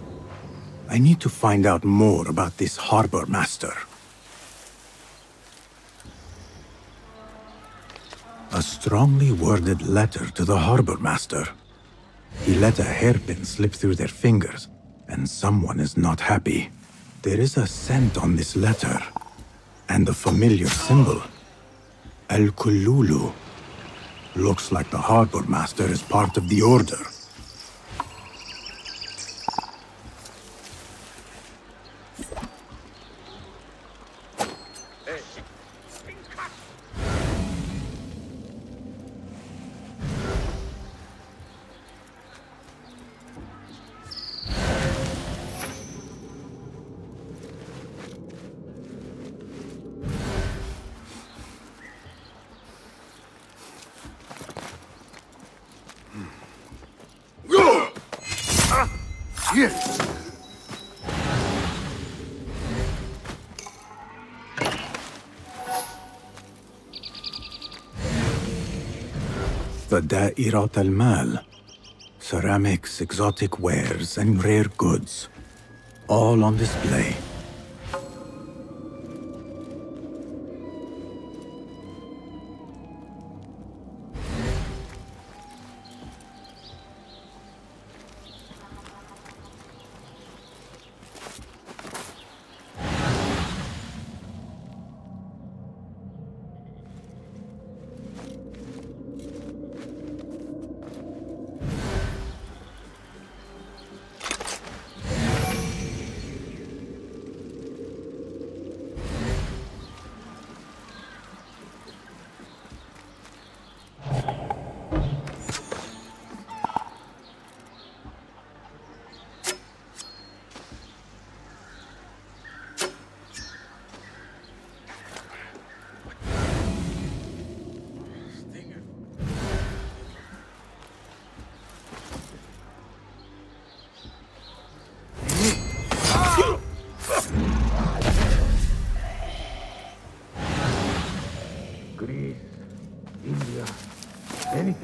I need to find out more about this harbor master. A strongly worded letter to the harbor master. He let a hairpin slip through their fingers, and someone is not happy. There is a scent on this letter, and a familiar symbol. Al-Kululu. Looks like the harbor master is part of the order. Da'irat al-Mal. Ceramics, exotic wares, and rare goods. All on display.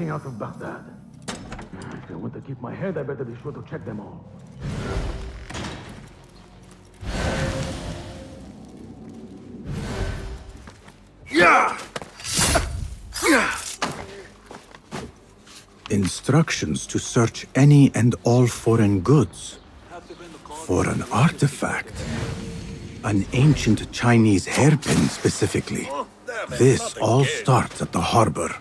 sneaking out of Baghdad. If I want to keep my head, I better be sure to check them all. Instructions to search any and all foreign goods. For an artifact. An ancient Chinese hairpin, specifically. This all starts at the harbor.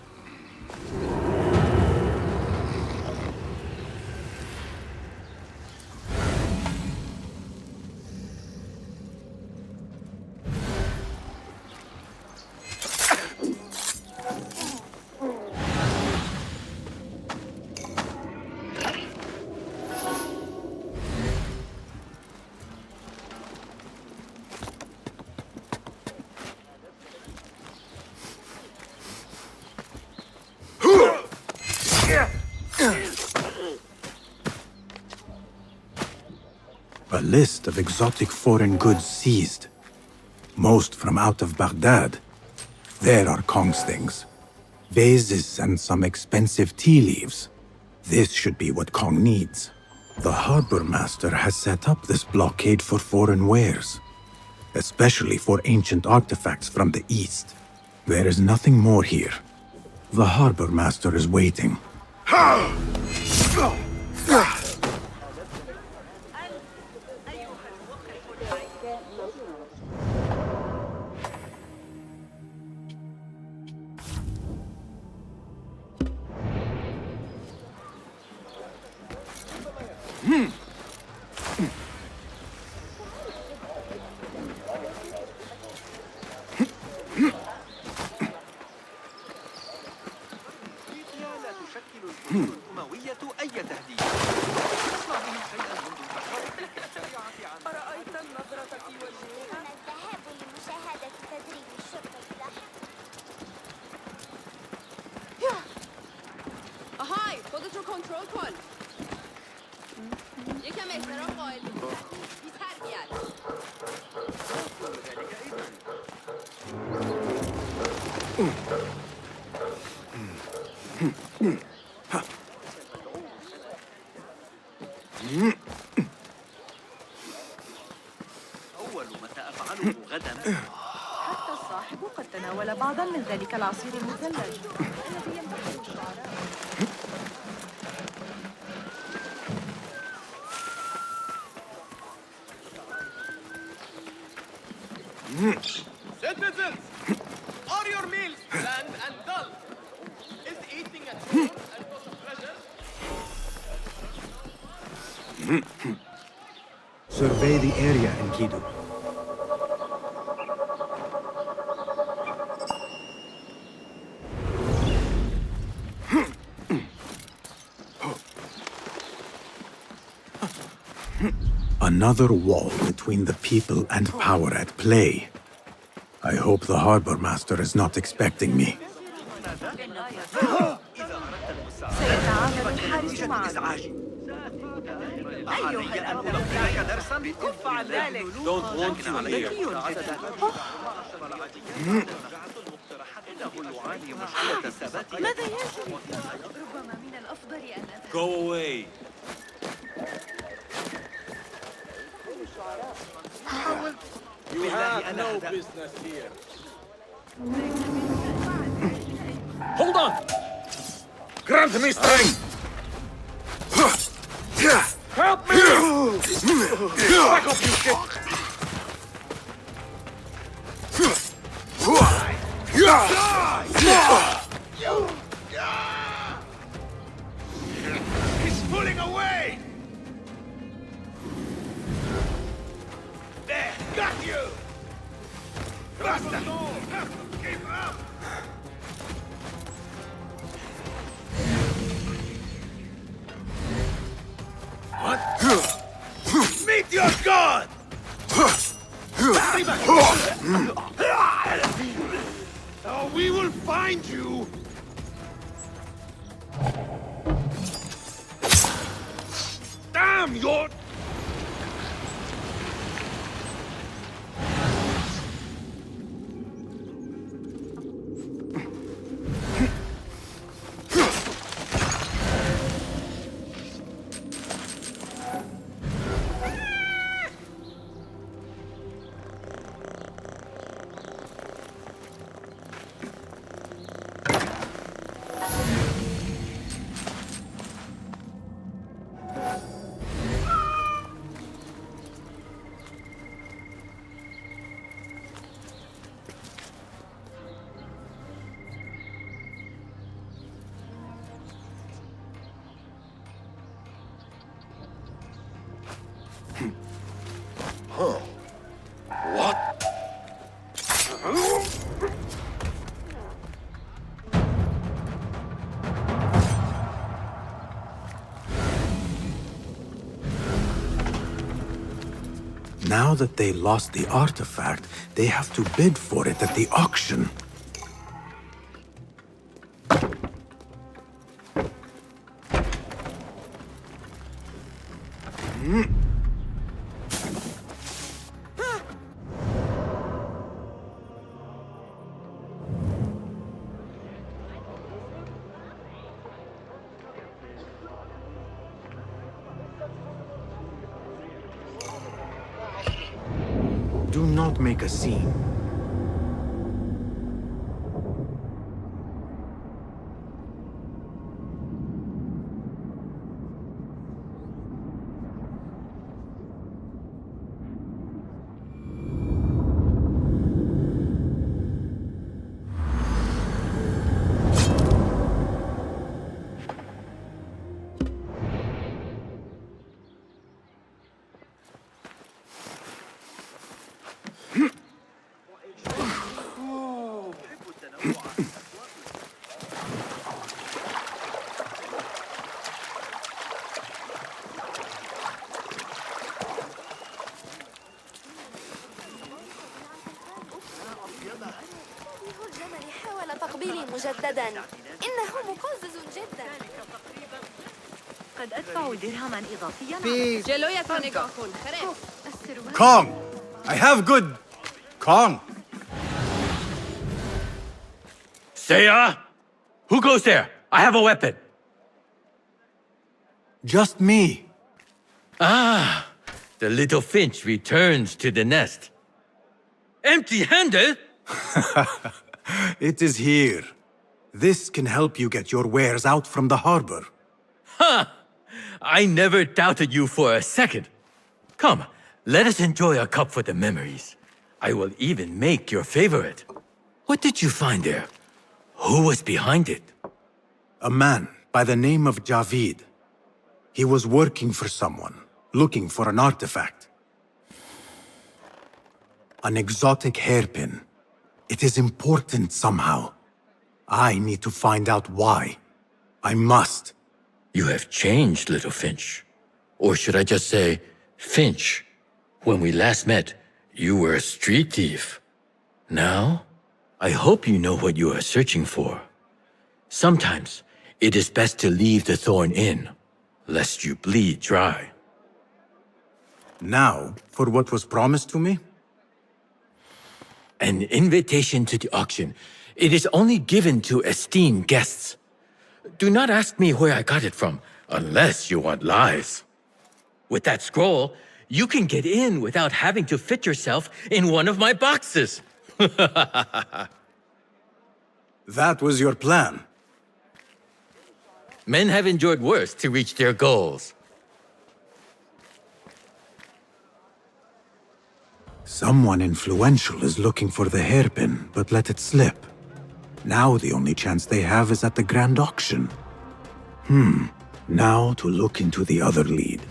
A list of exotic foreign goods seized. Most from out of Baghdad. There are Kong's things. Vases and some expensive tea leaves. This should be what Kong needs. The harbor master has set up this blockade for foreign wares. Especially for ancient artifacts from the east. There is nothing more here. The harbor master is waiting. أول ما سأفعله غدا حتى الصاحب قد تناول بعضا من ذلك العصير المثلج الذي ينتحل الشعراء. Citizens, are your meals bland and dull? Is eating at home a source of pleasure? Survey the area, Enkidu. Another wall between the people and power at play. I hope the harbor master is not expecting me. سيتعامل الحارس معك. أيها الأب لك درسا افعل ذلك. Don't want you here. ماذا يجري؟ ربما من الأفضل أن أذهب. Go away. You have no business here. Hold on! Grant me strength! Help me! Back up, you shit! He's pulling away! There, got you! Faster! Keep up! What? Meet your god! Oh, we will find you! Damn your... Huh. What? Now that they lost the artifact, they have to bid for it at the auction. Do not make a scene. تقبيلي مجددا إنه مقزز جدا قد أدفع درهما إضافيا Kong! I have good... Kong! Seiya! Who goes there? I have a weapon. Just me. Ah, the little finch returns to the nest. Empty-handed? It is here. This can help you get your wares out from the harbor. Ha! I never doubted you for a second. Come, let us enjoy a cup for the memories. I will even make your favorite. What did you find there? Who was behind it? A man by the name of Javid. He was working for someone, looking for an artifact. An exotic hairpin. It is important somehow. I need to find out why. I must. You have changed, little Finch. Or should I just say, Finch? When we last met, you were a street thief. Now, I hope you know what you are searching for. Sometimes, it is best to leave the thorn in, lest you bleed dry. Now, for what was promised to me? An invitation to the auction. It is only given to esteemed guests. Do not ask me where I got it from, unless you want lies. With that scroll, you can get in without having to fit yourself in one of my boxes. That was your plan. Men have endured worse to reach their goals. Someone influential is looking for the hairpin, but let it slip. Now the only chance they have is at the grand auction. Now to look into the other lead.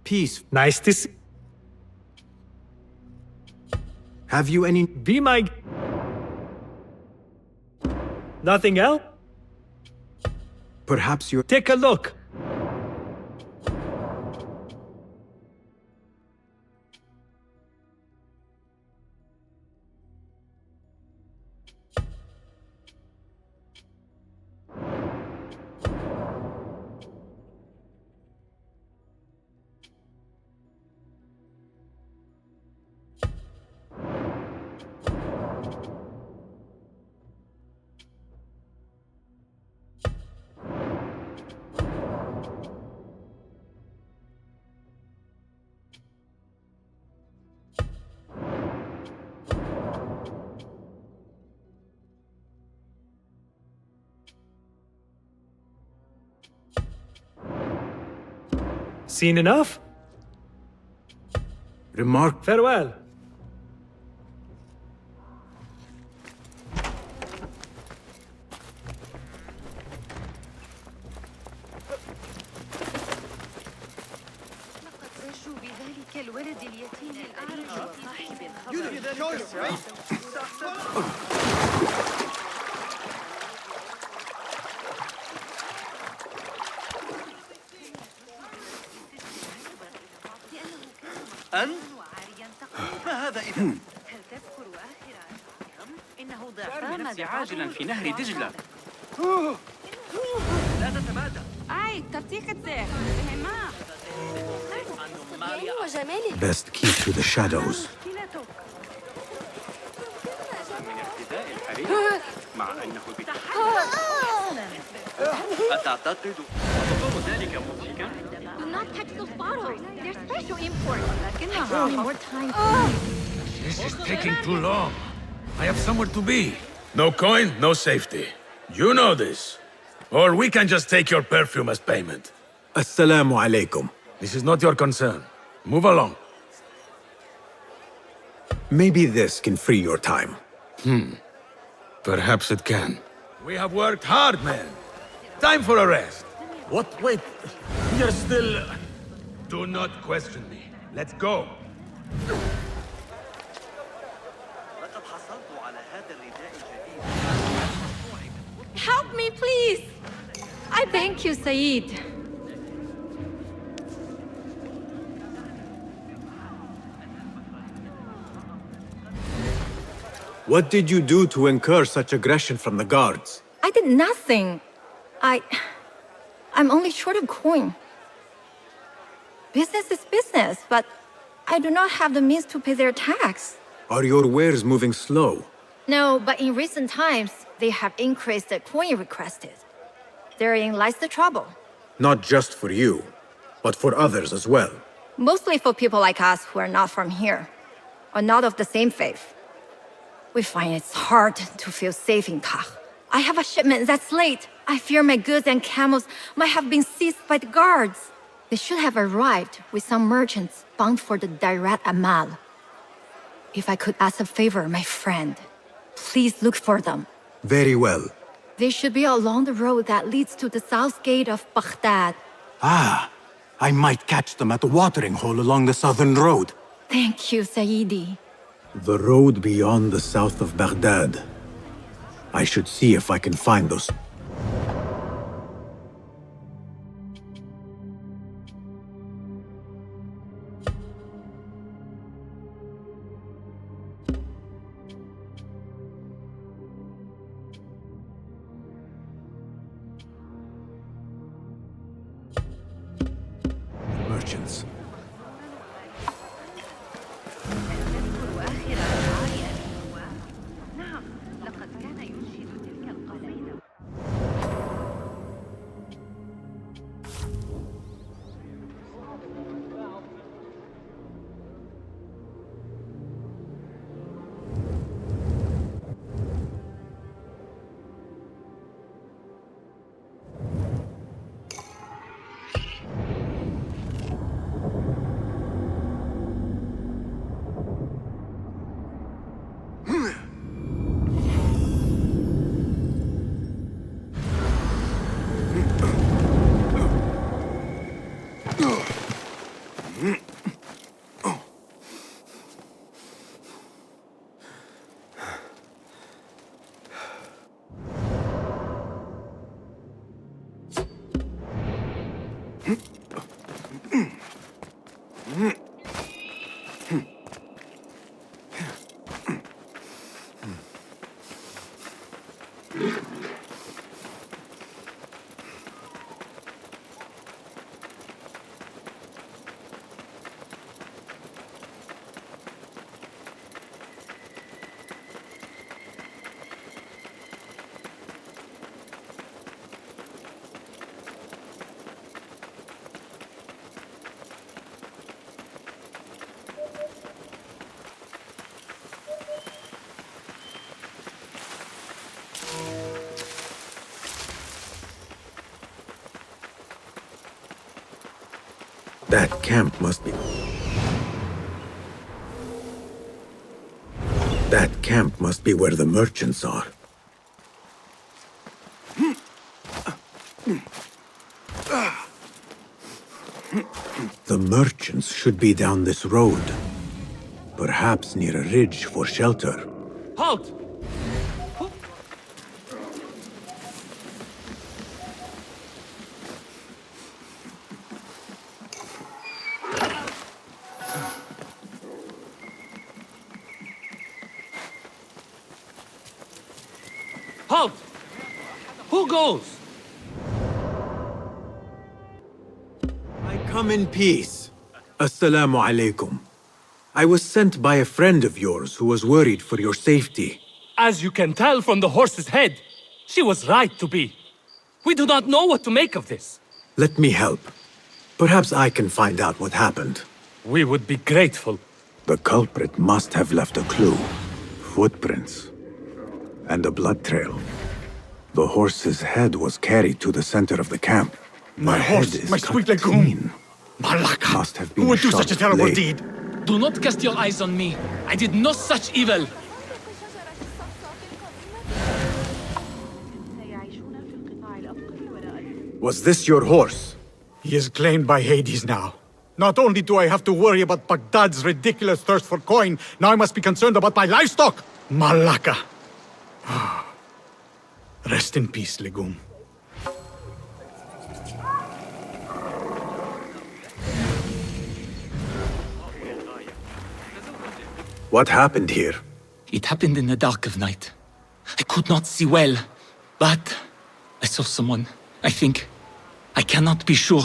Peace. Nice to see. Have you any... Be my... Nothing else? Perhaps you're... Take a look. Seen enough? Remark... Farewell. أنت؟ ما هذا إذا؟ إنه ضعف نفسي عاجلا في نهر دجلة. لا تتمادى. أي ترتيقة زير. وجمالك. Best keep to the shadows. من ارتداء الحرير مع أنه أتعتقد ذلك مضحكا؟ Do not touch those bottles. They're special import. More time. This is taking too long. I have somewhere to be. No coin, no safety. You know this. Or we can just take your perfume as payment. Assalamu alaikum. This is not your concern. Move along. Maybe this can free your time. Perhaps it can. We have worked hard, man. Time for a rest. What? Wait. You're still... Do not question me. Let's go. Help me, please. I thank you, Saeed. What did you do to incur such aggression from the guards? I did nothing. I'm only short of coin. Business is business, but I do not have the means to pay their tax. Are your wares moving slow? No, but in recent times, they have increased the coin requested. Therein lies the trouble. Not just for you, but for others as well. Mostly for people like us who are not from here, or not of the same faith. We find it's hard to feel safe in Kach. I have a shipment that's late. I fear my goods and camels might have been seized by the guards. They should have arrived with some merchants bound for the Dairat Amal. If I could ask a favor, my friend, please look for them. Very well. They should be along the road that leads to the south gate of Baghdad. Ah, I might catch them at the watering hole along the southern road. Thank you, Saidi. The road beyond the south of Baghdad. I should see if I can find those... merchants. That camp must be... That camp must be where the merchants are. The merchants should be down this road. Perhaps near a ridge for shelter. Halt! Halt! Who goes? I come in peace. Assalamu alaikum. I was sent by a friend of yours who was worried for your safety. As you can tell from the horse's head, she was right to be. We do not know what to make of this. Let me help. Perhaps I can find out what happened. We would be grateful. The culprit must have left a clue. Footprints. And a blood trail. The horse's head was carried to the center of the camp. My horse, head is my cut sweet legume. clean. Malaka! Must have been Who would do shot such a terrible late. deed? Do not cast your eyes on me. I did no such evil. Was this your horse? He is claimed by Hades now. Not only do I have to worry about Bagdade's ridiculous thirst for coin, now I must be concerned about my livestock! Malaka! Rest in peace, legume. What happened here? It happened in the dark of night. I could not see well, but I saw someone, I think. I cannot be sure.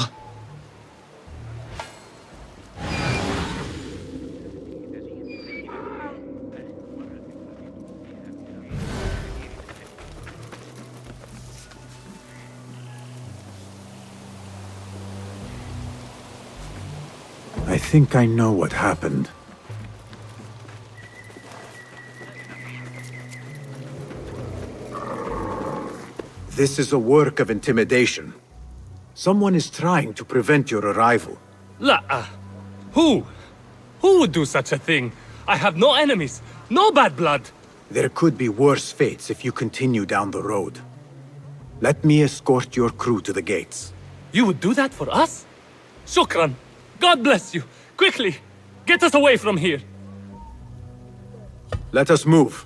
I think I know what happened. This is a work of intimidation. Someone is trying to prevent your arrival. La. Who? Who would do such a thing? I have no enemies, no bad blood. There could be worse fates if you continue down the road. Let me escort your crew to the gates. You would do that for us? Shukran. God bless you. Quickly, get us away from here. Let us move.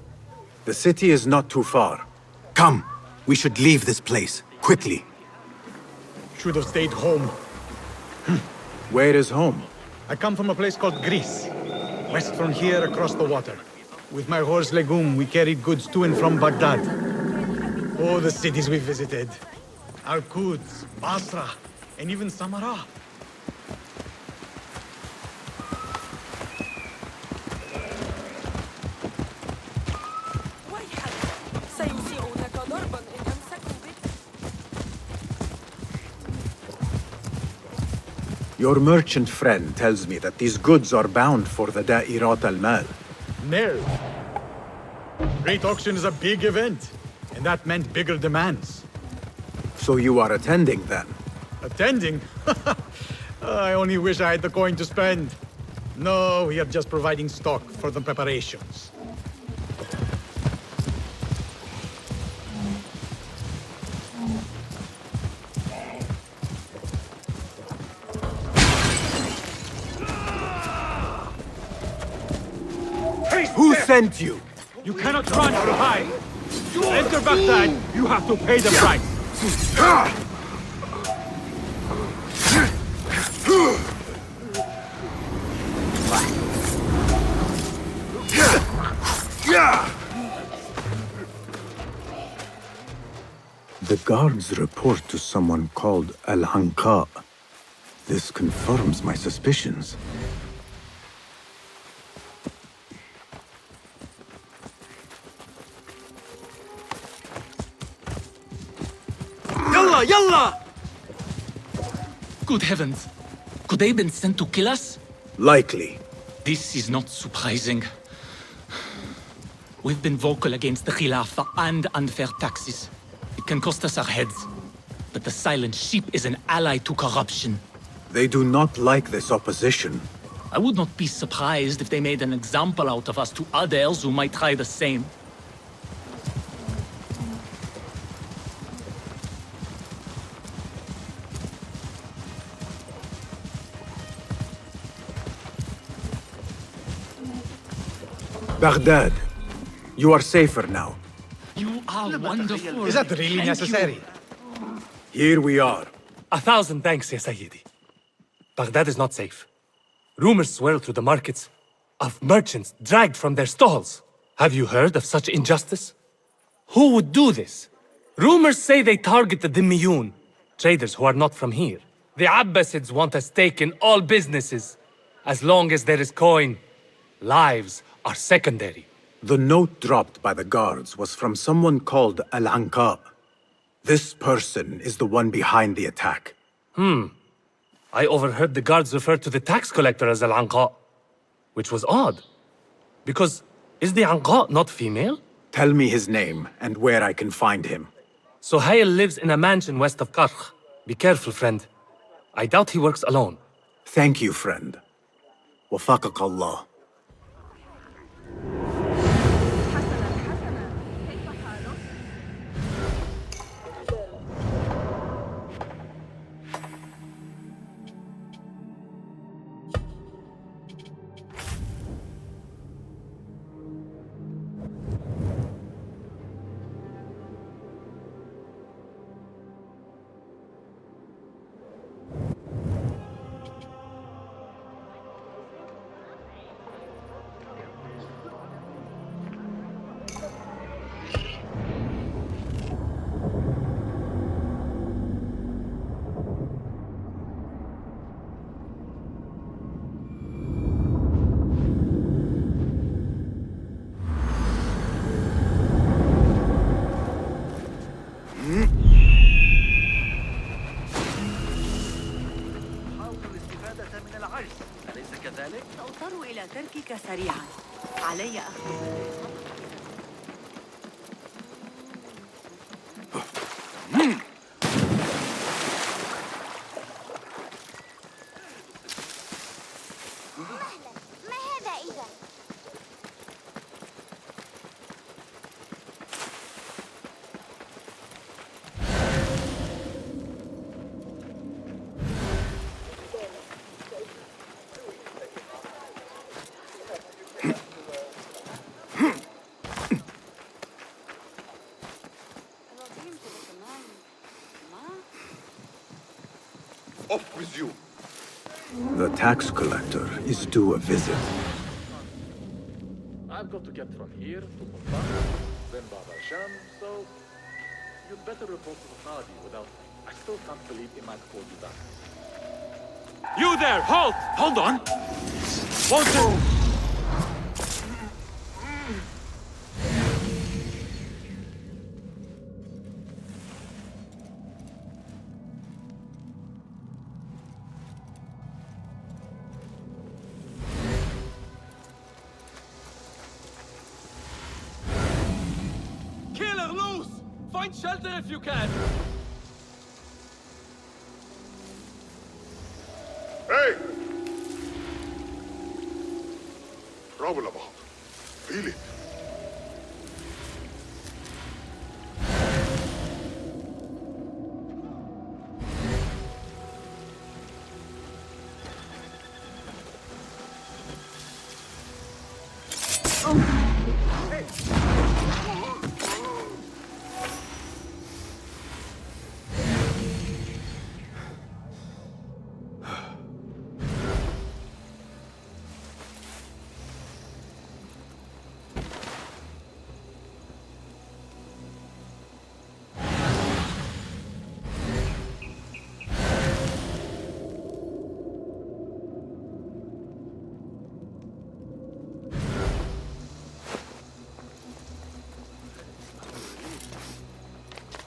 The city is not too far. Come, we should leave this place, quickly. Should have stayed home. Where is home? I come from a place called Greece. West from here, across the water. With my horse Legume, we carried goods to and from Baghdad. Oh, the cities we visited. Al-Quds, Basra, and even Samarra. Your merchant friend tells me that these goods are bound for the Da'irat al-Mal. No. Great auction is a big event, and that meant bigger demands. So you are attending then? Attending? I only wish I had the coin to spend. No, we are just providing stock for the preparations. Who sent you? You cannot run or hide. You enter Baghdad, you have to pay the price. The guards report to someone called Al-Anqa. This confirms my suspicions. Yalla, yalla! Good heavens! Could they have been sent to kill us? Likely. This is not surprising. We've been vocal against the Khilafah and unfair taxes. It can cost us our heads. But the silent sheep is an ally to corruption. They do not like this opposition. I would not be surprised if they made an example out of us to others who might try the same. Baghdad, you are safer now. You are wonderful. Is that really Thank necessary? you. Here we are. 1,000 thanks, Ya Sayyidi. Baghdad is not safe. Rumors swirl through the markets of merchants dragged from their stalls. Have you heard of such injustice? Who would do this? Rumors say they target the Dhimmiyun, traders who are not from here. The Abbasids want a stake in all businesses. As long as there is coin, lives are secondary. The note dropped by the guards was from someone called Al-Anqa. This person is the one behind the attack. I overheard the guards refer to the tax collector as Al-Anqa, which was odd. Because is the Anqa not female? Tell me his name and where I can find him. Suhail lives in a mansion west of Karkh. Be careful, friend. I doubt he works alone. Thank you, friend. Wafaqak Allah. سأضطر إلى تركك سريعا. علي أخذ ما هذا إذا؟ Off with you. The tax collector is due a visit. I've got to get from here to Montana, then Baba Sham, so you'd better report to the Qadi without me. I still can't believe Imad called you back. You there! Halt! Hold on! Won't you? Killer loose! Find shelter if you can! Hey! Trouble about. Feel it.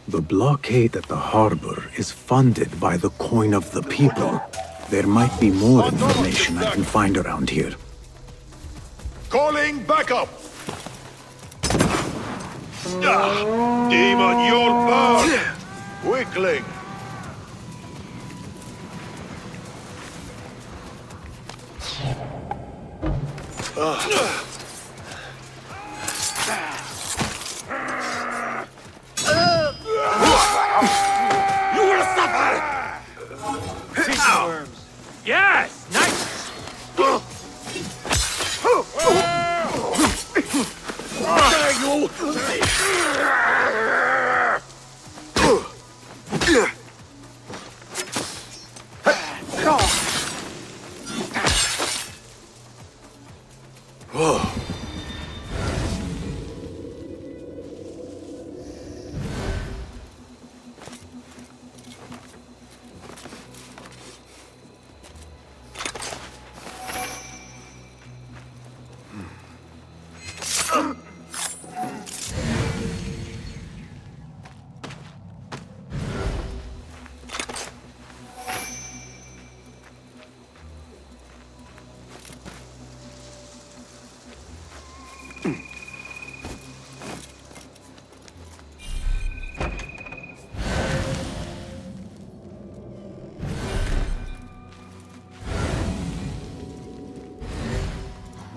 The blockade at the harbor is funded by the coin of the people. There might be more information I can find around here. Calling backup! Demon, you're back! Weakling! You will suffer! Worms. Yes! Nice! Dare you!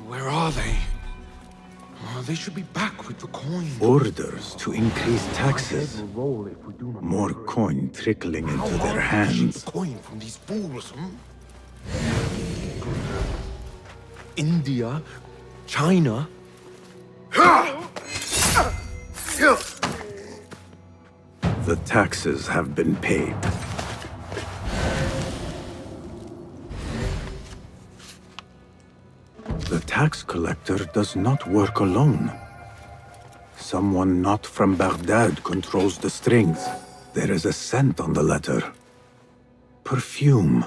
Where are they? Oh, they should be back with the coin. Orders to increase taxes. More coin trickling into their hands. Coin from these fools, India, China. The taxes have been paid. The tax collector does not work alone. Someone not from Baghdad controls the strings. There is a scent on the letter. Perfume.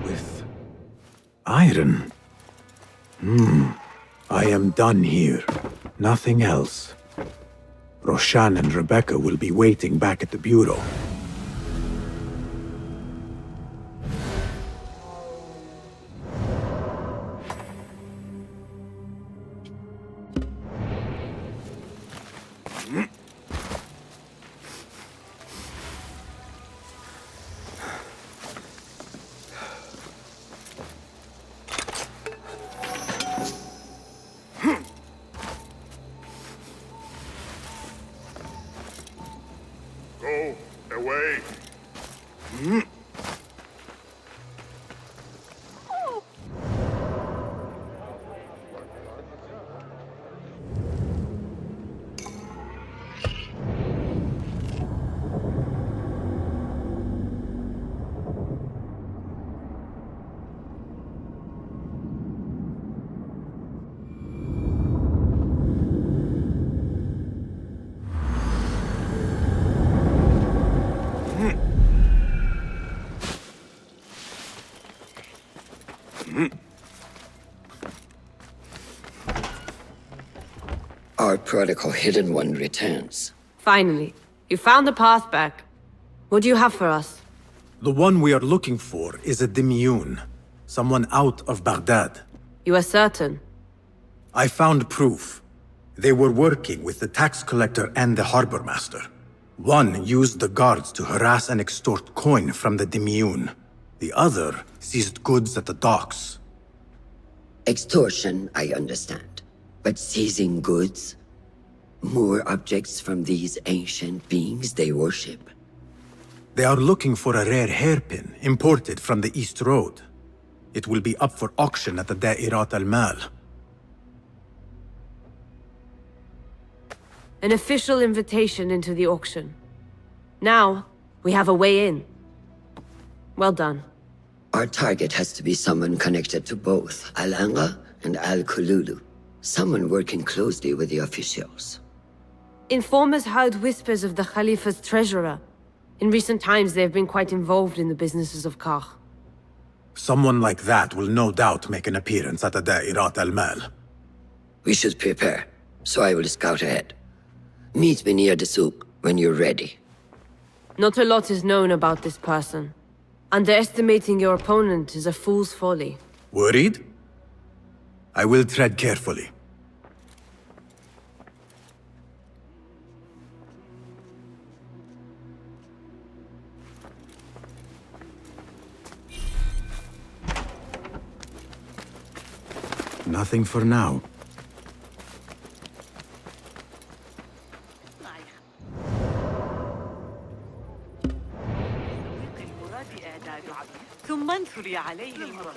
With iron. I am done here. Nothing else. Roshan and Rebecca will be waiting back at the bureau. Go away. Our prodigal hidden one returns. Finally, you found the path back. What do you have for us? The one we are looking for is a Dimyun, someone out of Baghdad. You are certain? I found proof. They were working with the tax collector and the harbor master. One used the guards to harass and extort coin from the Dimyun. The other seized goods at the docks. Extortion, I understand. But seizing goods? More objects from these ancient beings they worship? They are looking for a rare hairpin imported from the East Road. It will be up for auction at the Da'irat al-Mal. An official invitation into the auction. Now, we have a way in. Well done. Our target has to be someone connected to both Al-Anga and Al-Kululu. Someone working closely with the officials. Informers heard whispers of the Khalifa's treasurer. In recent times, they have been quite involved in the businesses of Kach. Someone like that will no doubt make an appearance at the Da'irat al-Mal. We should prepare, so I will scout ahead. Meet me near the souk when you're ready. Not a lot is known about this person. Underestimating your opponent is a fool's folly. Worried? I will tread carefully. Nothing for now. ثم انثري عليه المرض.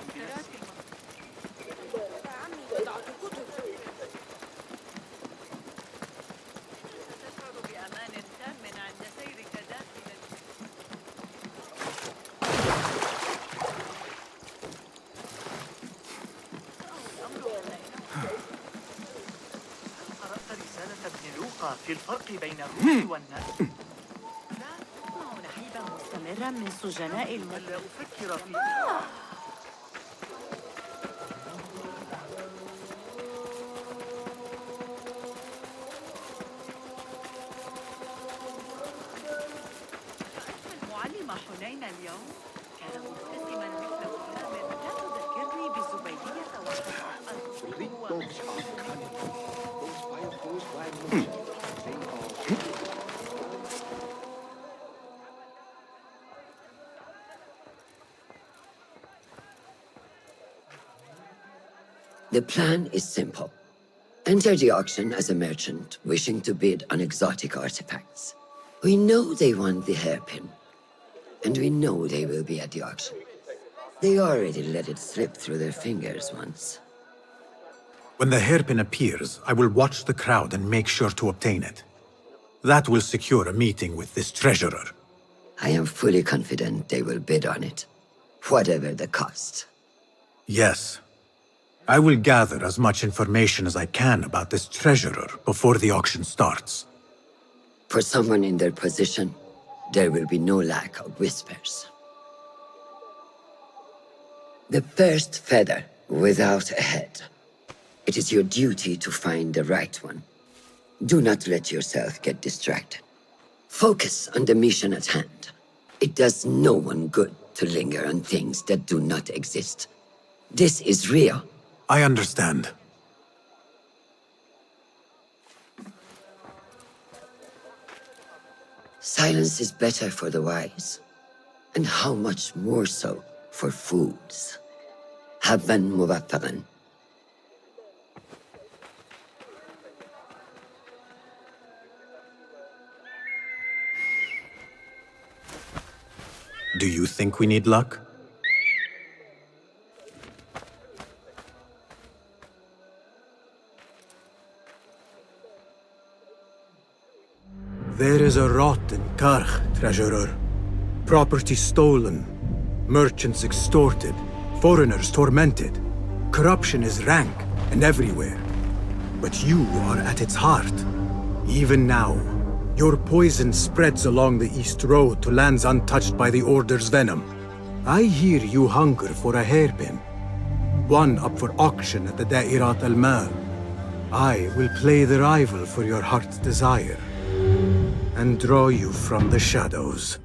بأمان تام عند سيرك داخل قرأت رسالة ابن لوقا في الفرق بين الروح والناس. نحيبا مستمرا من سجناء لا أفكر في المعلم حنين اليوم كان مبتسما مثل غلام. لا تذكرني بزبيدية The plan is simple. Enter the auction as a merchant wishing to bid on exotic artifacts. We know they want the hairpin, and we know they will be at the auction. They already let it slip through their fingers once. When the hairpin appears, I will watch the crowd and make sure to obtain it. That will secure a meeting with this treasurer. I am fully confident they will bid on it, whatever the cost. Yes. I will gather as much information as I can about this treasurer before the auction starts. For someone in their position, there will be no lack of whispers. The first feather without a head. It is your duty to find the right one. Do not let yourself get distracted. Focus on the mission at hand. It does no one good to linger on things that do not exist. This is real. I understand. Silence is better for the wise, and how much more so for fools. Habban muwaffaqan. Do you think we need luck? There is a rot in Karch, treasurer. Property stolen, merchants extorted, foreigners tormented. Corruption is rank and everywhere. But you are at its heart. Even now, your poison spreads along the East Road to lands untouched by the Order's venom. I hear you hunger for a hairpin. One up for auction at the Da'irat al-Mal. I will play the rival for your heart's desire and draw you from the shadows.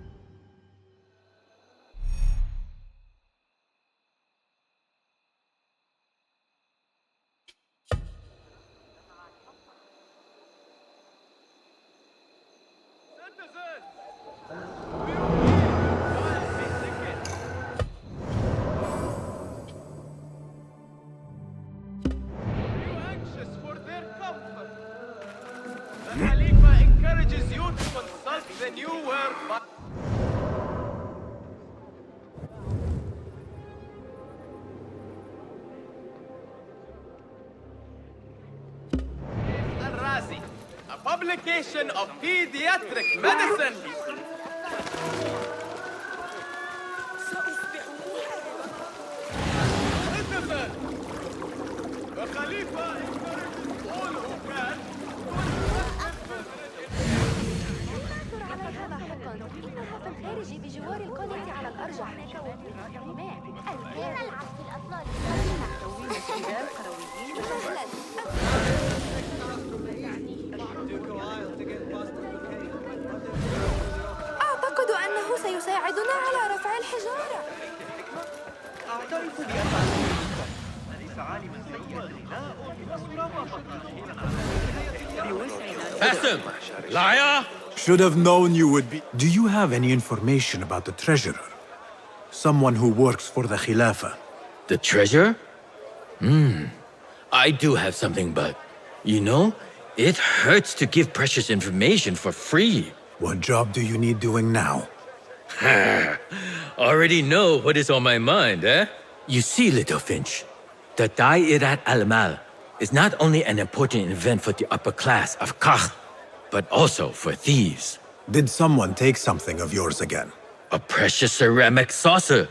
Publication of pediatric medicine. أعتقد أنه سيساعدنا على رفع الحجارة. أعترف بأنه أليس عالما سيئا Bassim! Liar! Should have known you would be. Do you have any information about the treasurer? Someone who works for the Khilafah. The treasure? I do have something, but you know, it hurts to give precious information for free. What job do you need doing now? Already know what is on my mind, eh? You see, little Finch, the Da'irat al-Mal is not only an important event for the upper class of Kach, but also for thieves. Did someone take something of yours again? A precious ceramic saucer.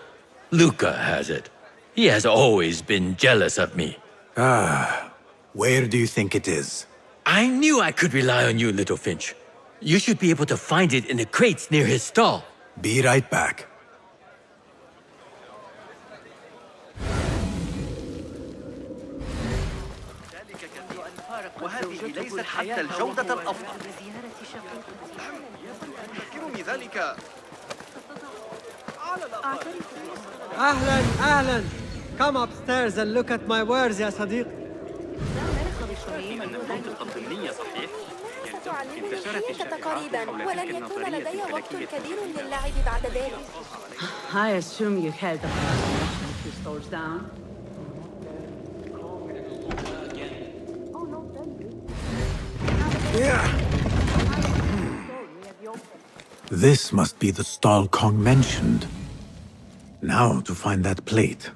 Luca has it. He has always been jealous of me. Where do you think it is? I knew I could rely on you, little Finch. You should be able to find it in the crates near his stall. Be right back. وهذه ليست حتى الجودة الأفضل. يمكنني ذلك. أهلاً أهلاً. Come upstairs and look at my wares يا صديق. قريباً ولن يكون لدي وقت كبير للعب بعد ذلك. I assume you held the few stores down. This must be the stall Kong mentioned. Now to find that plate.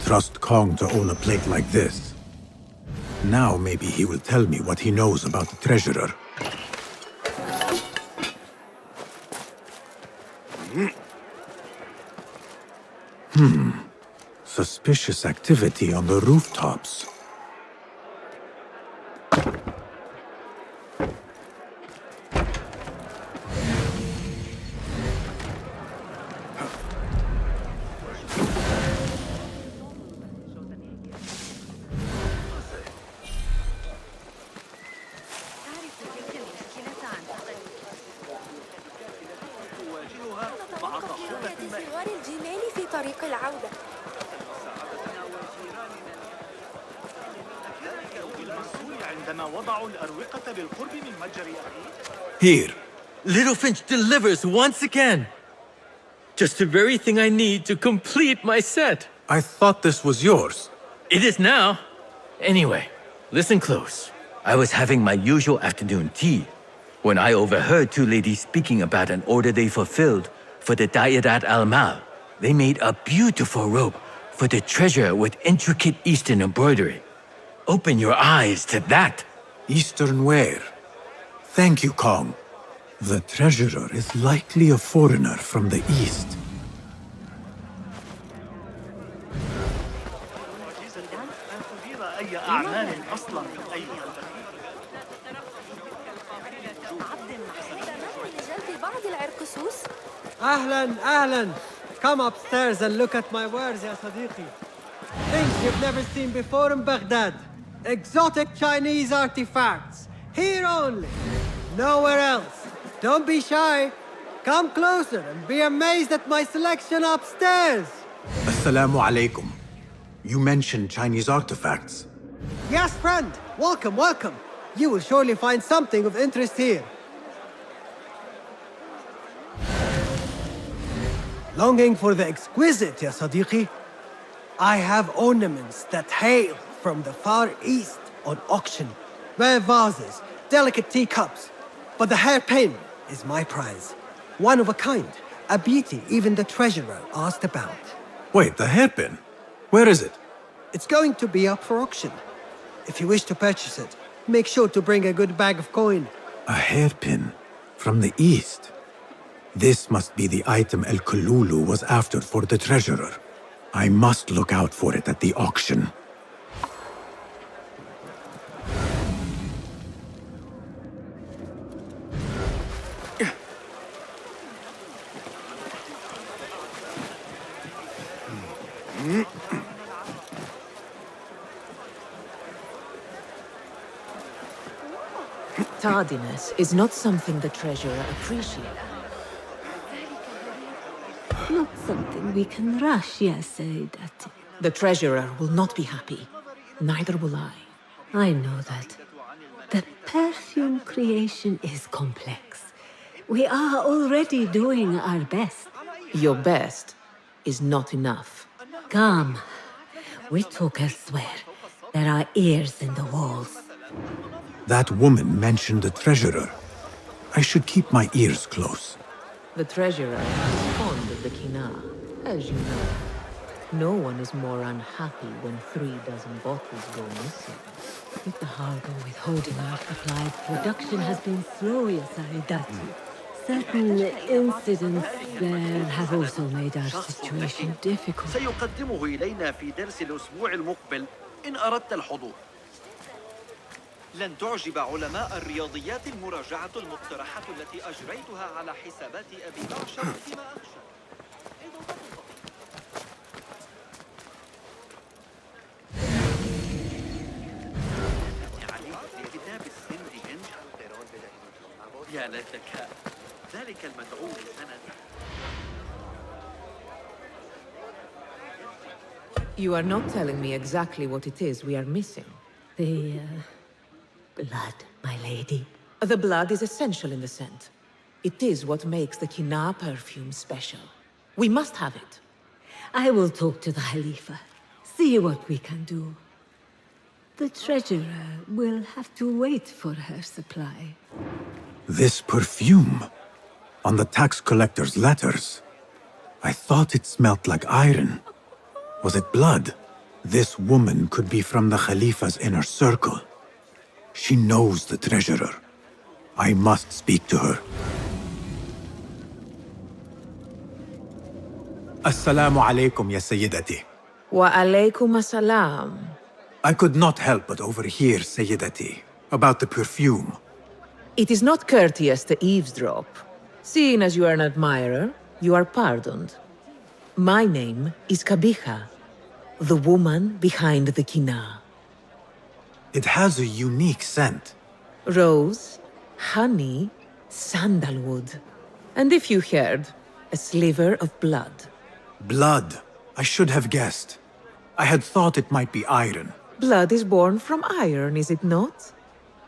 Trust Kong to own a plate like this. Now maybe he will tell me what he knows about the treasurer. Suspicious activity on the rooftops. Here. Little Finch delivers once again. Just the very thing I need to complete my set. I thought this was yours. It is now. Anyway, listen close. I was having my usual afternoon tea when I overheard two ladies speaking about an order they fulfilled for the Da'irat al-Mal. They made a beautiful robe for the treasure with intricate Eastern embroidery. Open your eyes to that. Eastern ware. Thank you, Kong. The treasurer is likely a foreigner from the East. أهلاً أهلاً. Come upstairs and look at my wares, ya Sadiqi. Things you've never seen before in Baghdad. Exotic Chinese artifacts. Here only. Nowhere else. Don't be shy. Come closer and be amazed at my selection upstairs. Assalamu alaikum. You mentioned Chinese artifacts. Yes, friend. Welcome, welcome. You will surely find something of interest here. Longing for the exquisite, ya Sadiqi? I have ornaments that hail from the Far East on auction. Rare vases, delicate teacups. But the hairpin is my prize. One of a kind. A beauty even the treasurer asked about. Wait, the hairpin? Where is it? It's going to be up for auction. If you wish to purchase it, make sure to bring a good bag of coin. A hairpin from the East. This must be the item El Kululu was after for the treasurer. I must look out for it at the auction. Tardiness is not something the treasurer appreciates. Not something we can rush, yes, Saidati. The treasurer will not be happy. Neither will I. I know that. The perfume creation is complex. We are already doing our best. Your best is not enough. Come. We talk elsewhere. There are ears in the walls. That woman mentioned the treasurer. I should keep my ears close. The treasurer is fond of the kina, as you know. No one is more unhappy when 3 dozen bottles go missing. With the Hargo withholding our supplies, production has been slow, yes, Saidati. Certain incidents there have also made our situation difficult. سيقدمه إلينا في درس الأسبوع المقبل إن أردت الحضور. لن تعجب علماء الرياضيات المراجعة المقترحة التي أجريتها على حسابات أبي معشر فيما أخشى. كتاب السن يا للذكاء ذلك المدعو سند. You are not telling me exactly what it is we are missing. The blood, my lady. The blood is essential in the scent. It is what makes the kina perfume special. We must have it. I will talk to the Khalifa. See what we can do. The treasurer will have to wait for her supply. This perfume? On the tax collector's letters. I thought it smelt like iron. Was it blood? This woman could be from the Khalifa's inner circle. She knows the treasurer. I must speak to her. Assalamu alaikum, ya Sayyidati. Wa alaykum assalam. I could not help but overhear, Sayyidati, about the perfume. It is not courteous to eavesdrop. Seeing as you are an admirer, you are pardoned. My name is Kabiha, the woman behind the kina. It has a unique scent. Rose, honey, sandalwood. And if you heard, a sliver of blood. Blood. I should have guessed. I had thought it might be iron. Blood is born from iron, is it not?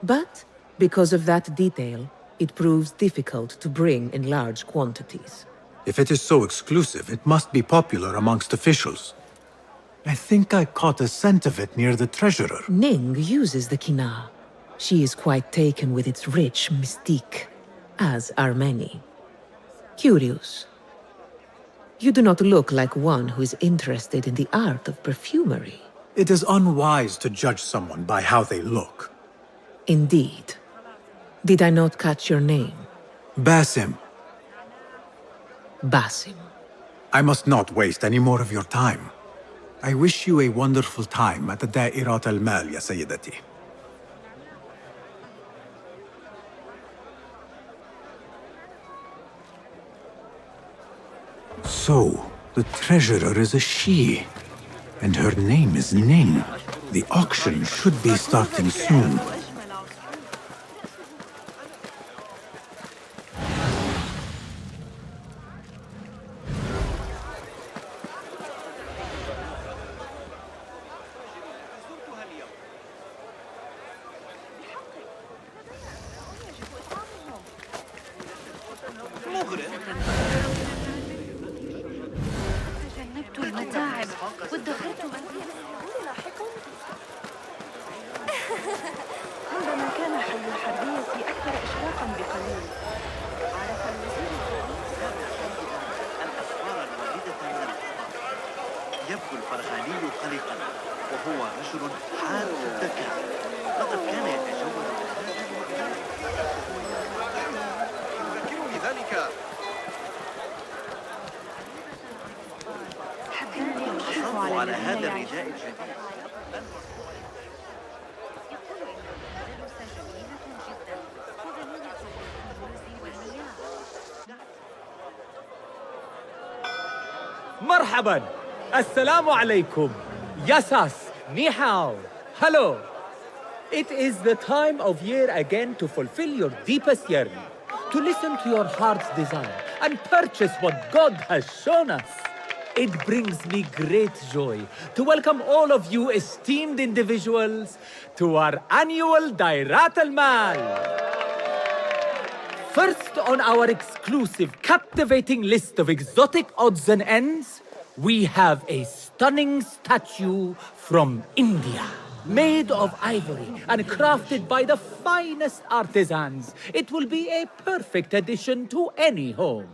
But because of that detail, it proves difficult to bring in large quantities. If it is so exclusive, it must be popular amongst officials. I think I caught a scent of it near the treasurer. Ning uses the kina. She is quite taken with its rich mystique, as are many. Curious. You do not look like one who is interested in the art of perfumery. It is unwise to judge someone by how they look. Indeed. Did I not catch your name? Basim. Basim. I must not waste any more of your time. I wish you a wonderful time at the Da'irat al-Mal, ya Sayyidati. So, The treasurer is a she, and her name is Ning. The auction should be starting soon. تجنبت المتاعب وادخرت عندما كان حي الحربية أكثر إشراقا بقليل عرف الوزير الأسرار الواردة من الفضاء. يبدو الفرغاني قلقا وهو رجل حاد الذكاء. لقد كان يتجول يذكرني ذلك. حصلت على هذا الرداء الجديد. مرحبا السلام عليكم Yasas Ni hao Hello It is the time of year again to fulfill your deepest yearning, to listen to your heart's desire and purchase what God has shown us. It brings me great joy to welcome all of you esteemed individuals to our annual Dairat al-Mal. First on our exclusive, captivating list of exotic odds and ends, we have a stunning statue from India. Made of ivory and crafted by the finest artisans, it will be a perfect addition to any home.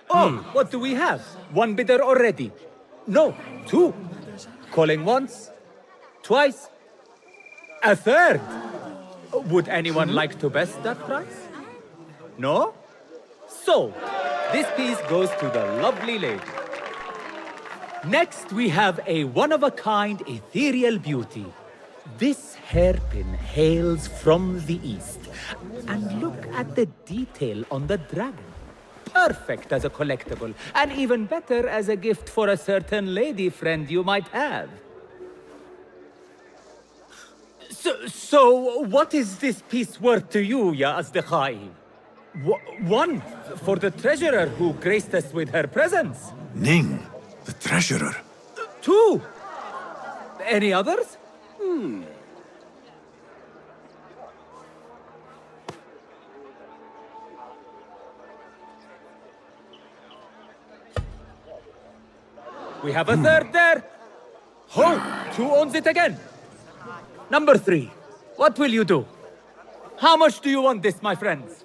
Oh, what do we have? One bidder already. No, two. Calling once, twice, a third. Would anyone like to best that price? No? So, this piece goes to the lovely lady. Next, we have a one-of-a-kind ethereal beauty. This hairpin hails from the east. And look at the detail on the dragon. Perfect as a collectible, and even better as a gift for a certain lady friend you might have. So what is this piece worth to you, Ya Asdiqai? One, for the treasurer who graced us with her presence. Ning, the treasurer. Two. Any others? We have a third there. Ho! Who owns it again? Number three. What will you do? How much do you want this, my friends?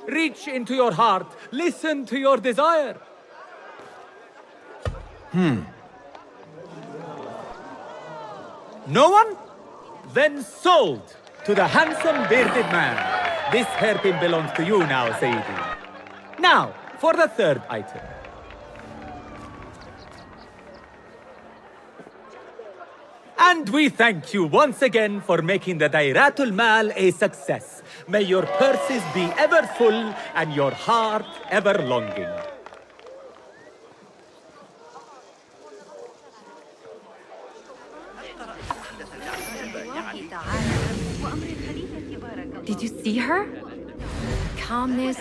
Reach into your heart. Listen to your desire. No one? Then sold to the handsome bearded man. This hairpin belongs to you now, Sayyidi. Now, for the third item. And we thank you once again for making the Dairatul Mal a success. May your purses be ever full and your heart ever longing. Did you see her? Calmness.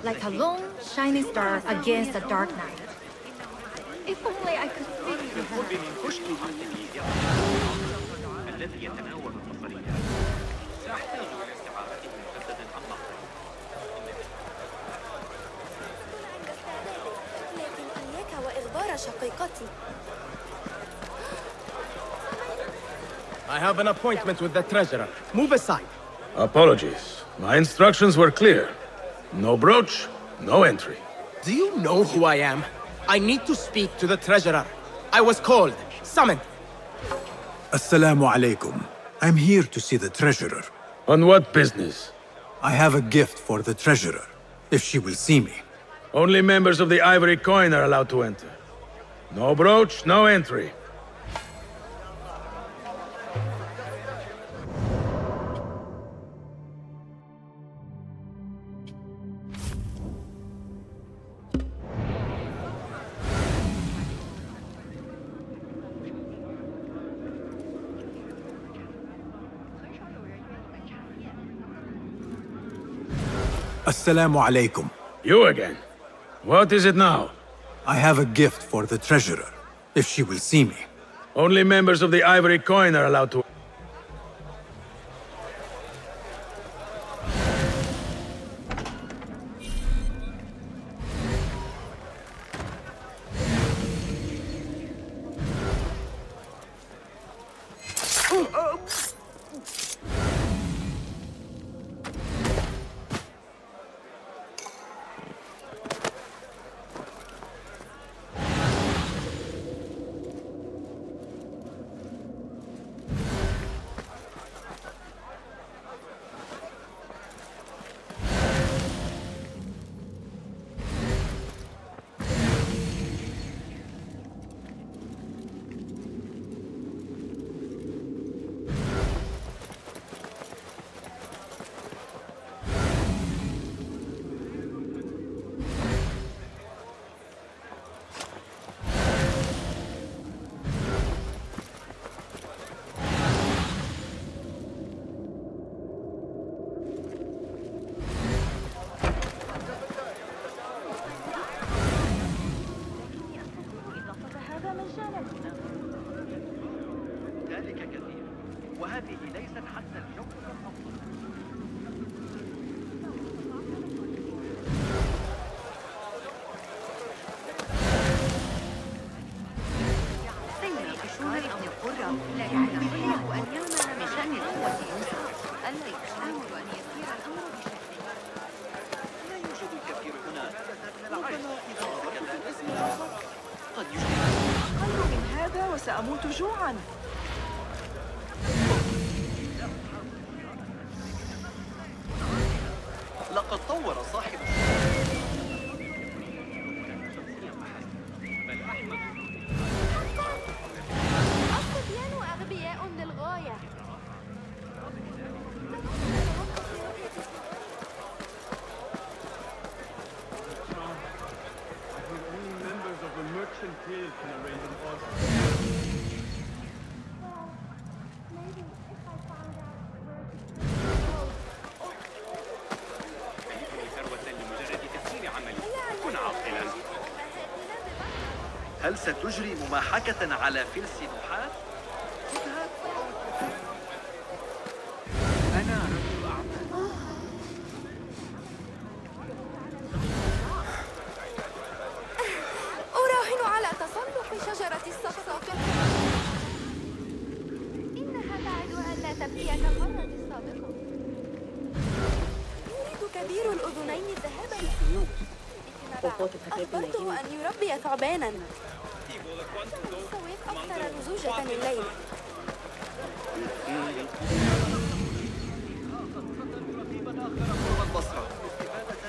Like a long, shining star against a dark night. If only I could speak to her. I have an appointment with the treasurer. Move aside. Apologies. My instructions were clear. No brooch, no entry. Do you know who I am? I need to speak to the treasurer. I was called, summoned. Assalamu alaikum. I'm here to see the treasurer. On what business? I have a gift for the treasurer, if she will see me. Only members of the Ivory Coin are allowed to enter. No brooch, no entry. Assalamu alaikum. You again. What is it now? I have a gift for the treasurer, if she will see me. Only members of the Ivory Coin are allowed to... وهذه ليست حتى اليوم الأفضل. سيناقشون الأمر القرى، لكن يمكنه أن يعمل بشأن القوة يوسف. ألا يحاول أن يسير الأمر بشكل لا يوجد الكثير هنا. ربما إذا ذكرت الاسم قد يشبه. أقل من هذا وسأموت جوعا. لقد طور صاحب الصبيان أغبياء للغاية. هل ستجري مماحكة على فلس نحاس؟ أنا رجل أعمال. أراهن على تسلق شجرة الصفصف. إنها تعد أن لا تبكي كالمرة السابقة. يريد كبير الأذنين الذهاب للسيوف. أخبرته أن يربي ثعبانا. السويق أكثر لزوجة الليل.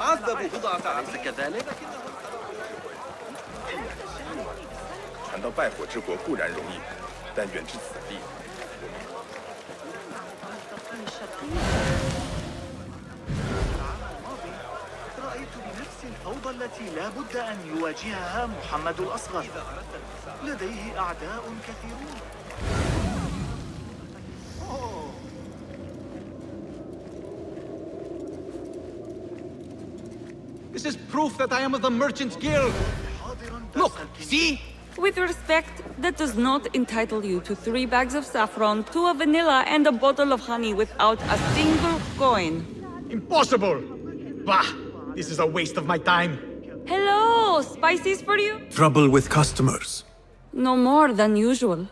عذبوا بضعة أليس كذلك؟ 传到拜火之国固然容易，但远至此地。 رأيت بنفسي الفوضى التي لا بد أن يواجهها محمد الأصغر. لديه أعداء كثيرون. This is proof that I am of the Merchants Guild. Look, see? With respect, that does not entitle you to 3 bags of saffron, 2 of vanilla, and a bottle of honey without a single coin. Impossible! Bah! This is a waste of my time. Hello, spices for you? Trouble with customers. No more than usual.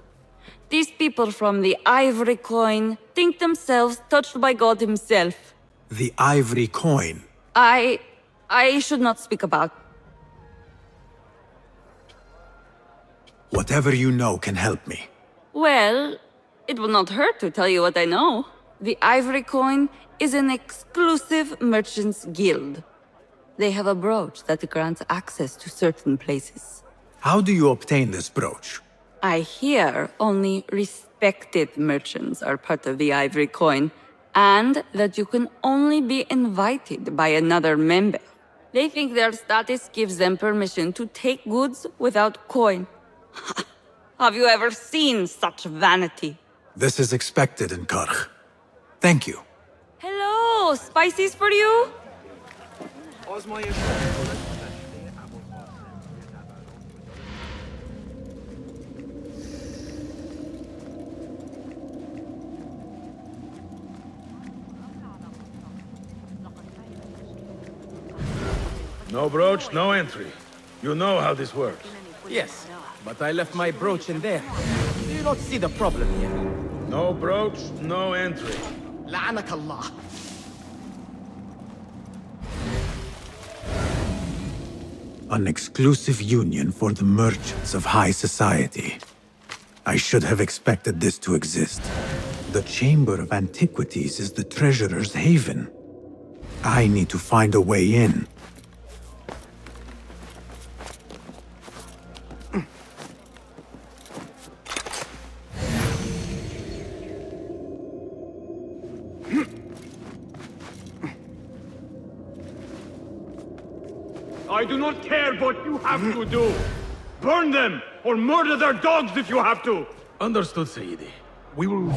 These people from the Ivory Coin think themselves touched by God himself. The Ivory Coin. I should not speak about. Whatever you know can help me. Well, it will not hurt to tell you what I know. The Ivory Coin is an exclusive merchants guild. They have a brooch that grants access to certain places. How do you obtain this brooch? I hear only respected merchants are part of the Ivory Coin, and that you can only be invited by another member. They think their status gives them permission to take goods without coin. Have you ever seen such vanity? This is expected in Karch. Thank you. Hello, spices for you? No brooch, no entry. You know how this works. Yes, but I left my brooch in there. Do you not see the problem here? No brooch, no entry. لعنك الله. An exclusive union for the merchants of high society. I should have expected this to exist. The Chamber of Antiquities is the treasurer's haven. I need to find a way in. I do not care what you have to do. Burn them, or murder their dogs if you have to. Understood, Sayyidi. We will...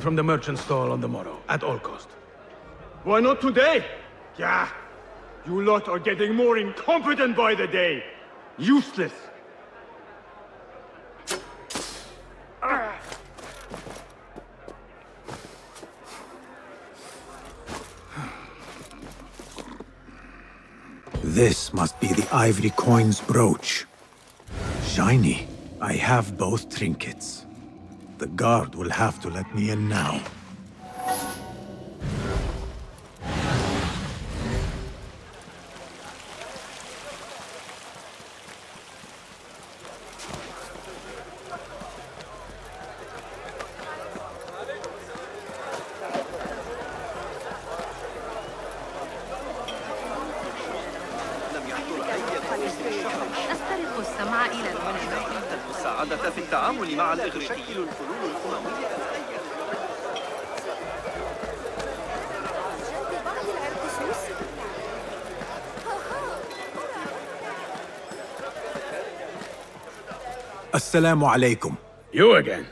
from the merchant stall on the morrow, at all cost. Why not today? Yeah. You lot are getting more incompetent by the day. Useless. This must be the ivory coin's brooch. Shiny. I have both trinkets. The guard will have to let me in now. نسترق السمع إلى العلماء. المساعدة في التعامل مع الإغريقيين. الفنون الأموية Assalamu alaikum. You again?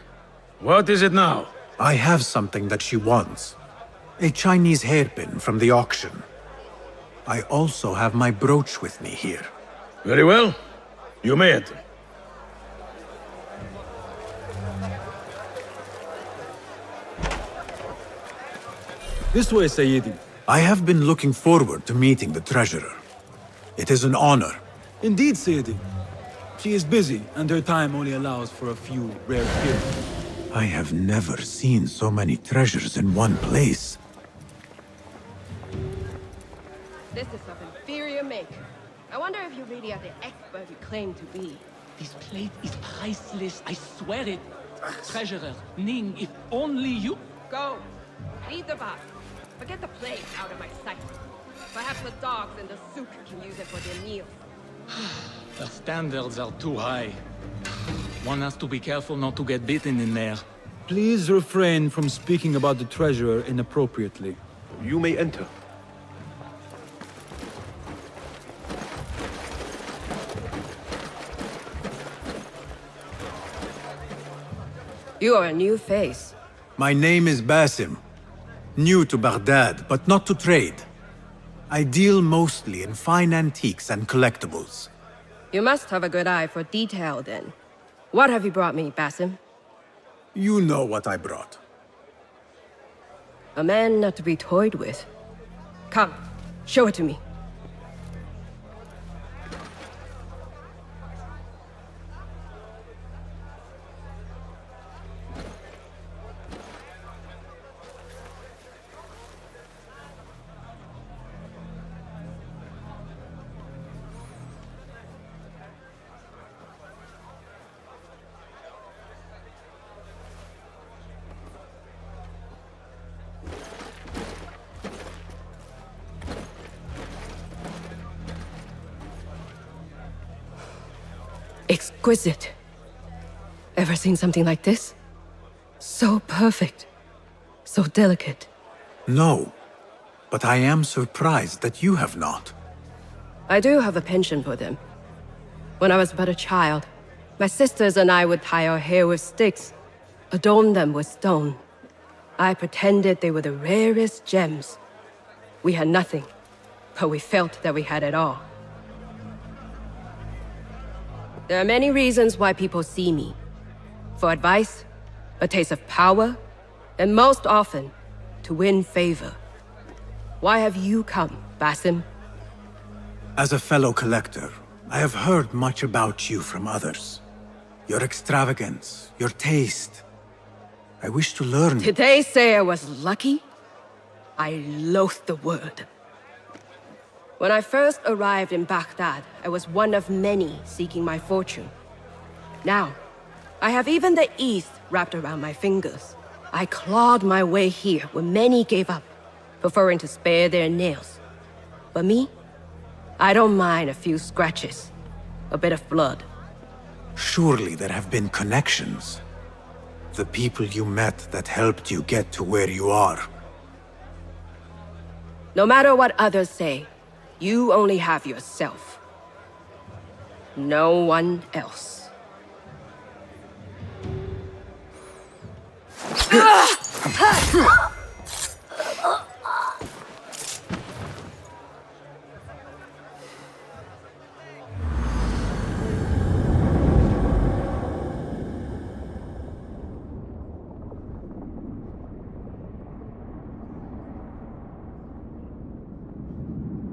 What is it now? I have something that she wants. A Chinese hairpin from the auction. I also have my brooch with me here. Very well. You may enter. This way, Sayyidi. I have been looking forward to meeting the treasurer. It is an honor. Indeed, Sayyidi. She is busy, and her time only allows for a few rare periods. I have never seen so many treasures in one place. This is of inferior make. I wonder if you really are the expert you claim to be. This plate is priceless, I swear it. Treasurer, Ning, if only you... Go. Leave the box. Forget the plate out of my sight. Perhaps the dogs and the souk can use it for their meals. The standards are too high. One has to be careful not to get bitten in there. Please refrain from speaking about the treasurer inappropriately. You may enter. You are a new face. My name is Basim. New to Baghdad, but not to trade. I deal mostly in fine antiques and collectibles. You must have a good eye for detail, then. What have you brought me, Basim? You know what I brought. A man not to be toyed with. Come, show it to me. Exquisite. Ever seen something like this? So perfect. So delicate. No, but I am surprised that you have not. I do have a penchant for them. When I was but a child, my sisters and I would tie our hair with sticks, adorn them with stone. I pretended they were the rarest gems. We had nothing, but we felt that we had it all. There are many reasons why people see me. For advice, a taste of power, and most often, to win favor. Why have you come, Basim? As a fellow collector, I have heard much about you from others. Your extravagance, your taste. I wish to learn. Did they say I was lucky? I loathe the word. When I first arrived in Baghdad, I was one of many seeking my fortune. Now, I have even the East wrapped around my fingers. I clawed my way here when many gave up, preferring to spare their nails. But me? I don't mind a few scratches, a bit of blood. Surely there have been connections. The people you met that helped you get to where you are. No matter what others say, you only have yourself. No one else.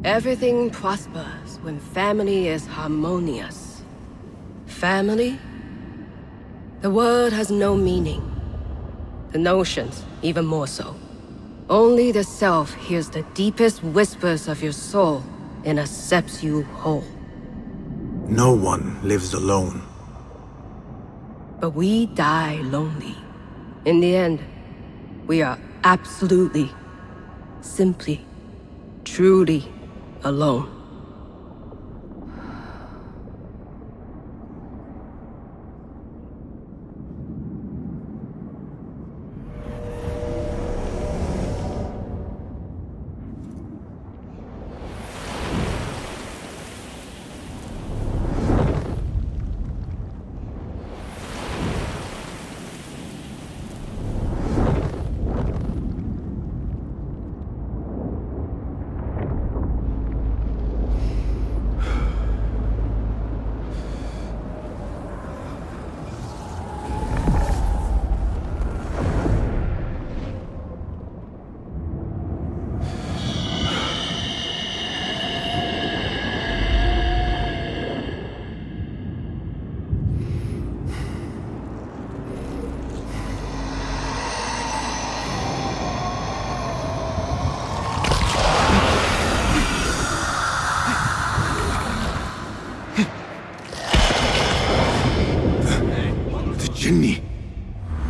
Everything prospers when family is harmonious. Family? The word has no meaning. The notions, even more so. Only the self hears the deepest whispers of your soul and accepts you whole. No one lives alone. But we die lonely. In the end, we are absolutely, simply, truly alone.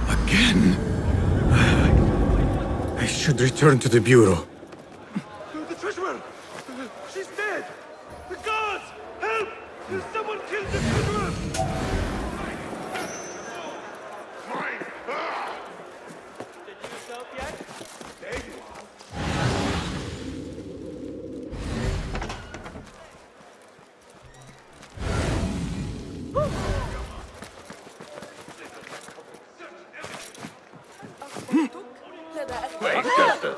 Again. I should return to the Bureau. The treasurer! She's dead! The guards! Help! Someone killed the treasurer! Did you yourself yet? There you Wait, Justice.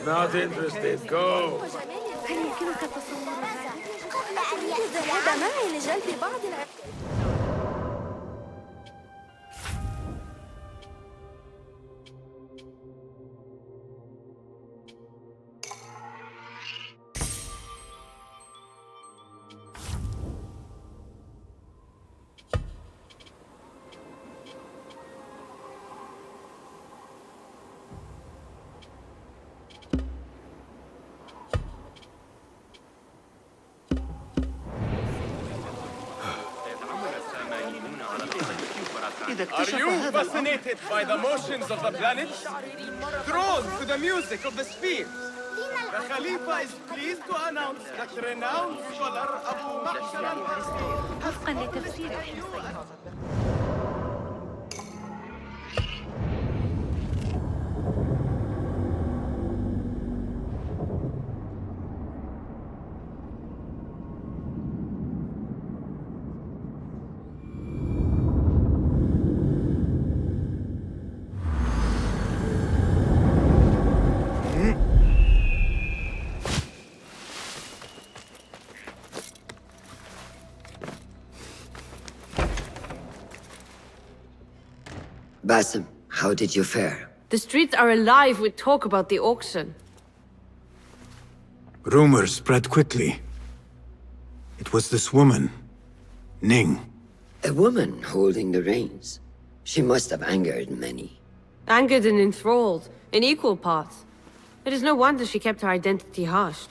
Not interested. Go. هل يمكنك تصور ذلك؟ قبل أن يذهب معي لجلب بعض Are you fascinated by the motions of the planets? Drawn to the music of the spheres? The Khalifa is pleased to announce that renowned scholar Abu Mahshar وفقا لتفسير الحصين. Basim, how did you fare? The streets are alive with talk about the auction. Rumors spread quickly. It was this woman, Ning. A woman holding the reins. She must have angered many. Angered and enthralled, in equal parts. It is no wonder she kept her identity hushed.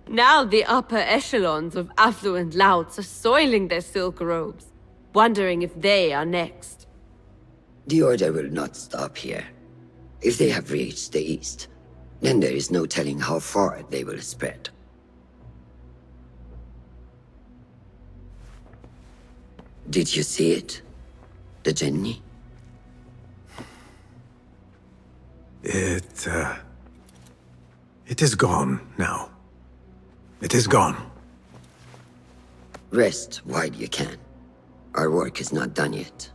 Now the upper echelons of affluent louts are soiling their silk robes, wondering if they are next. The Order will not stop here. If they have reached the east, then there is no telling how far they will spread. Did you see it? The Jinni? It is gone now. It is gone. Rest while you can. Our work is not done yet.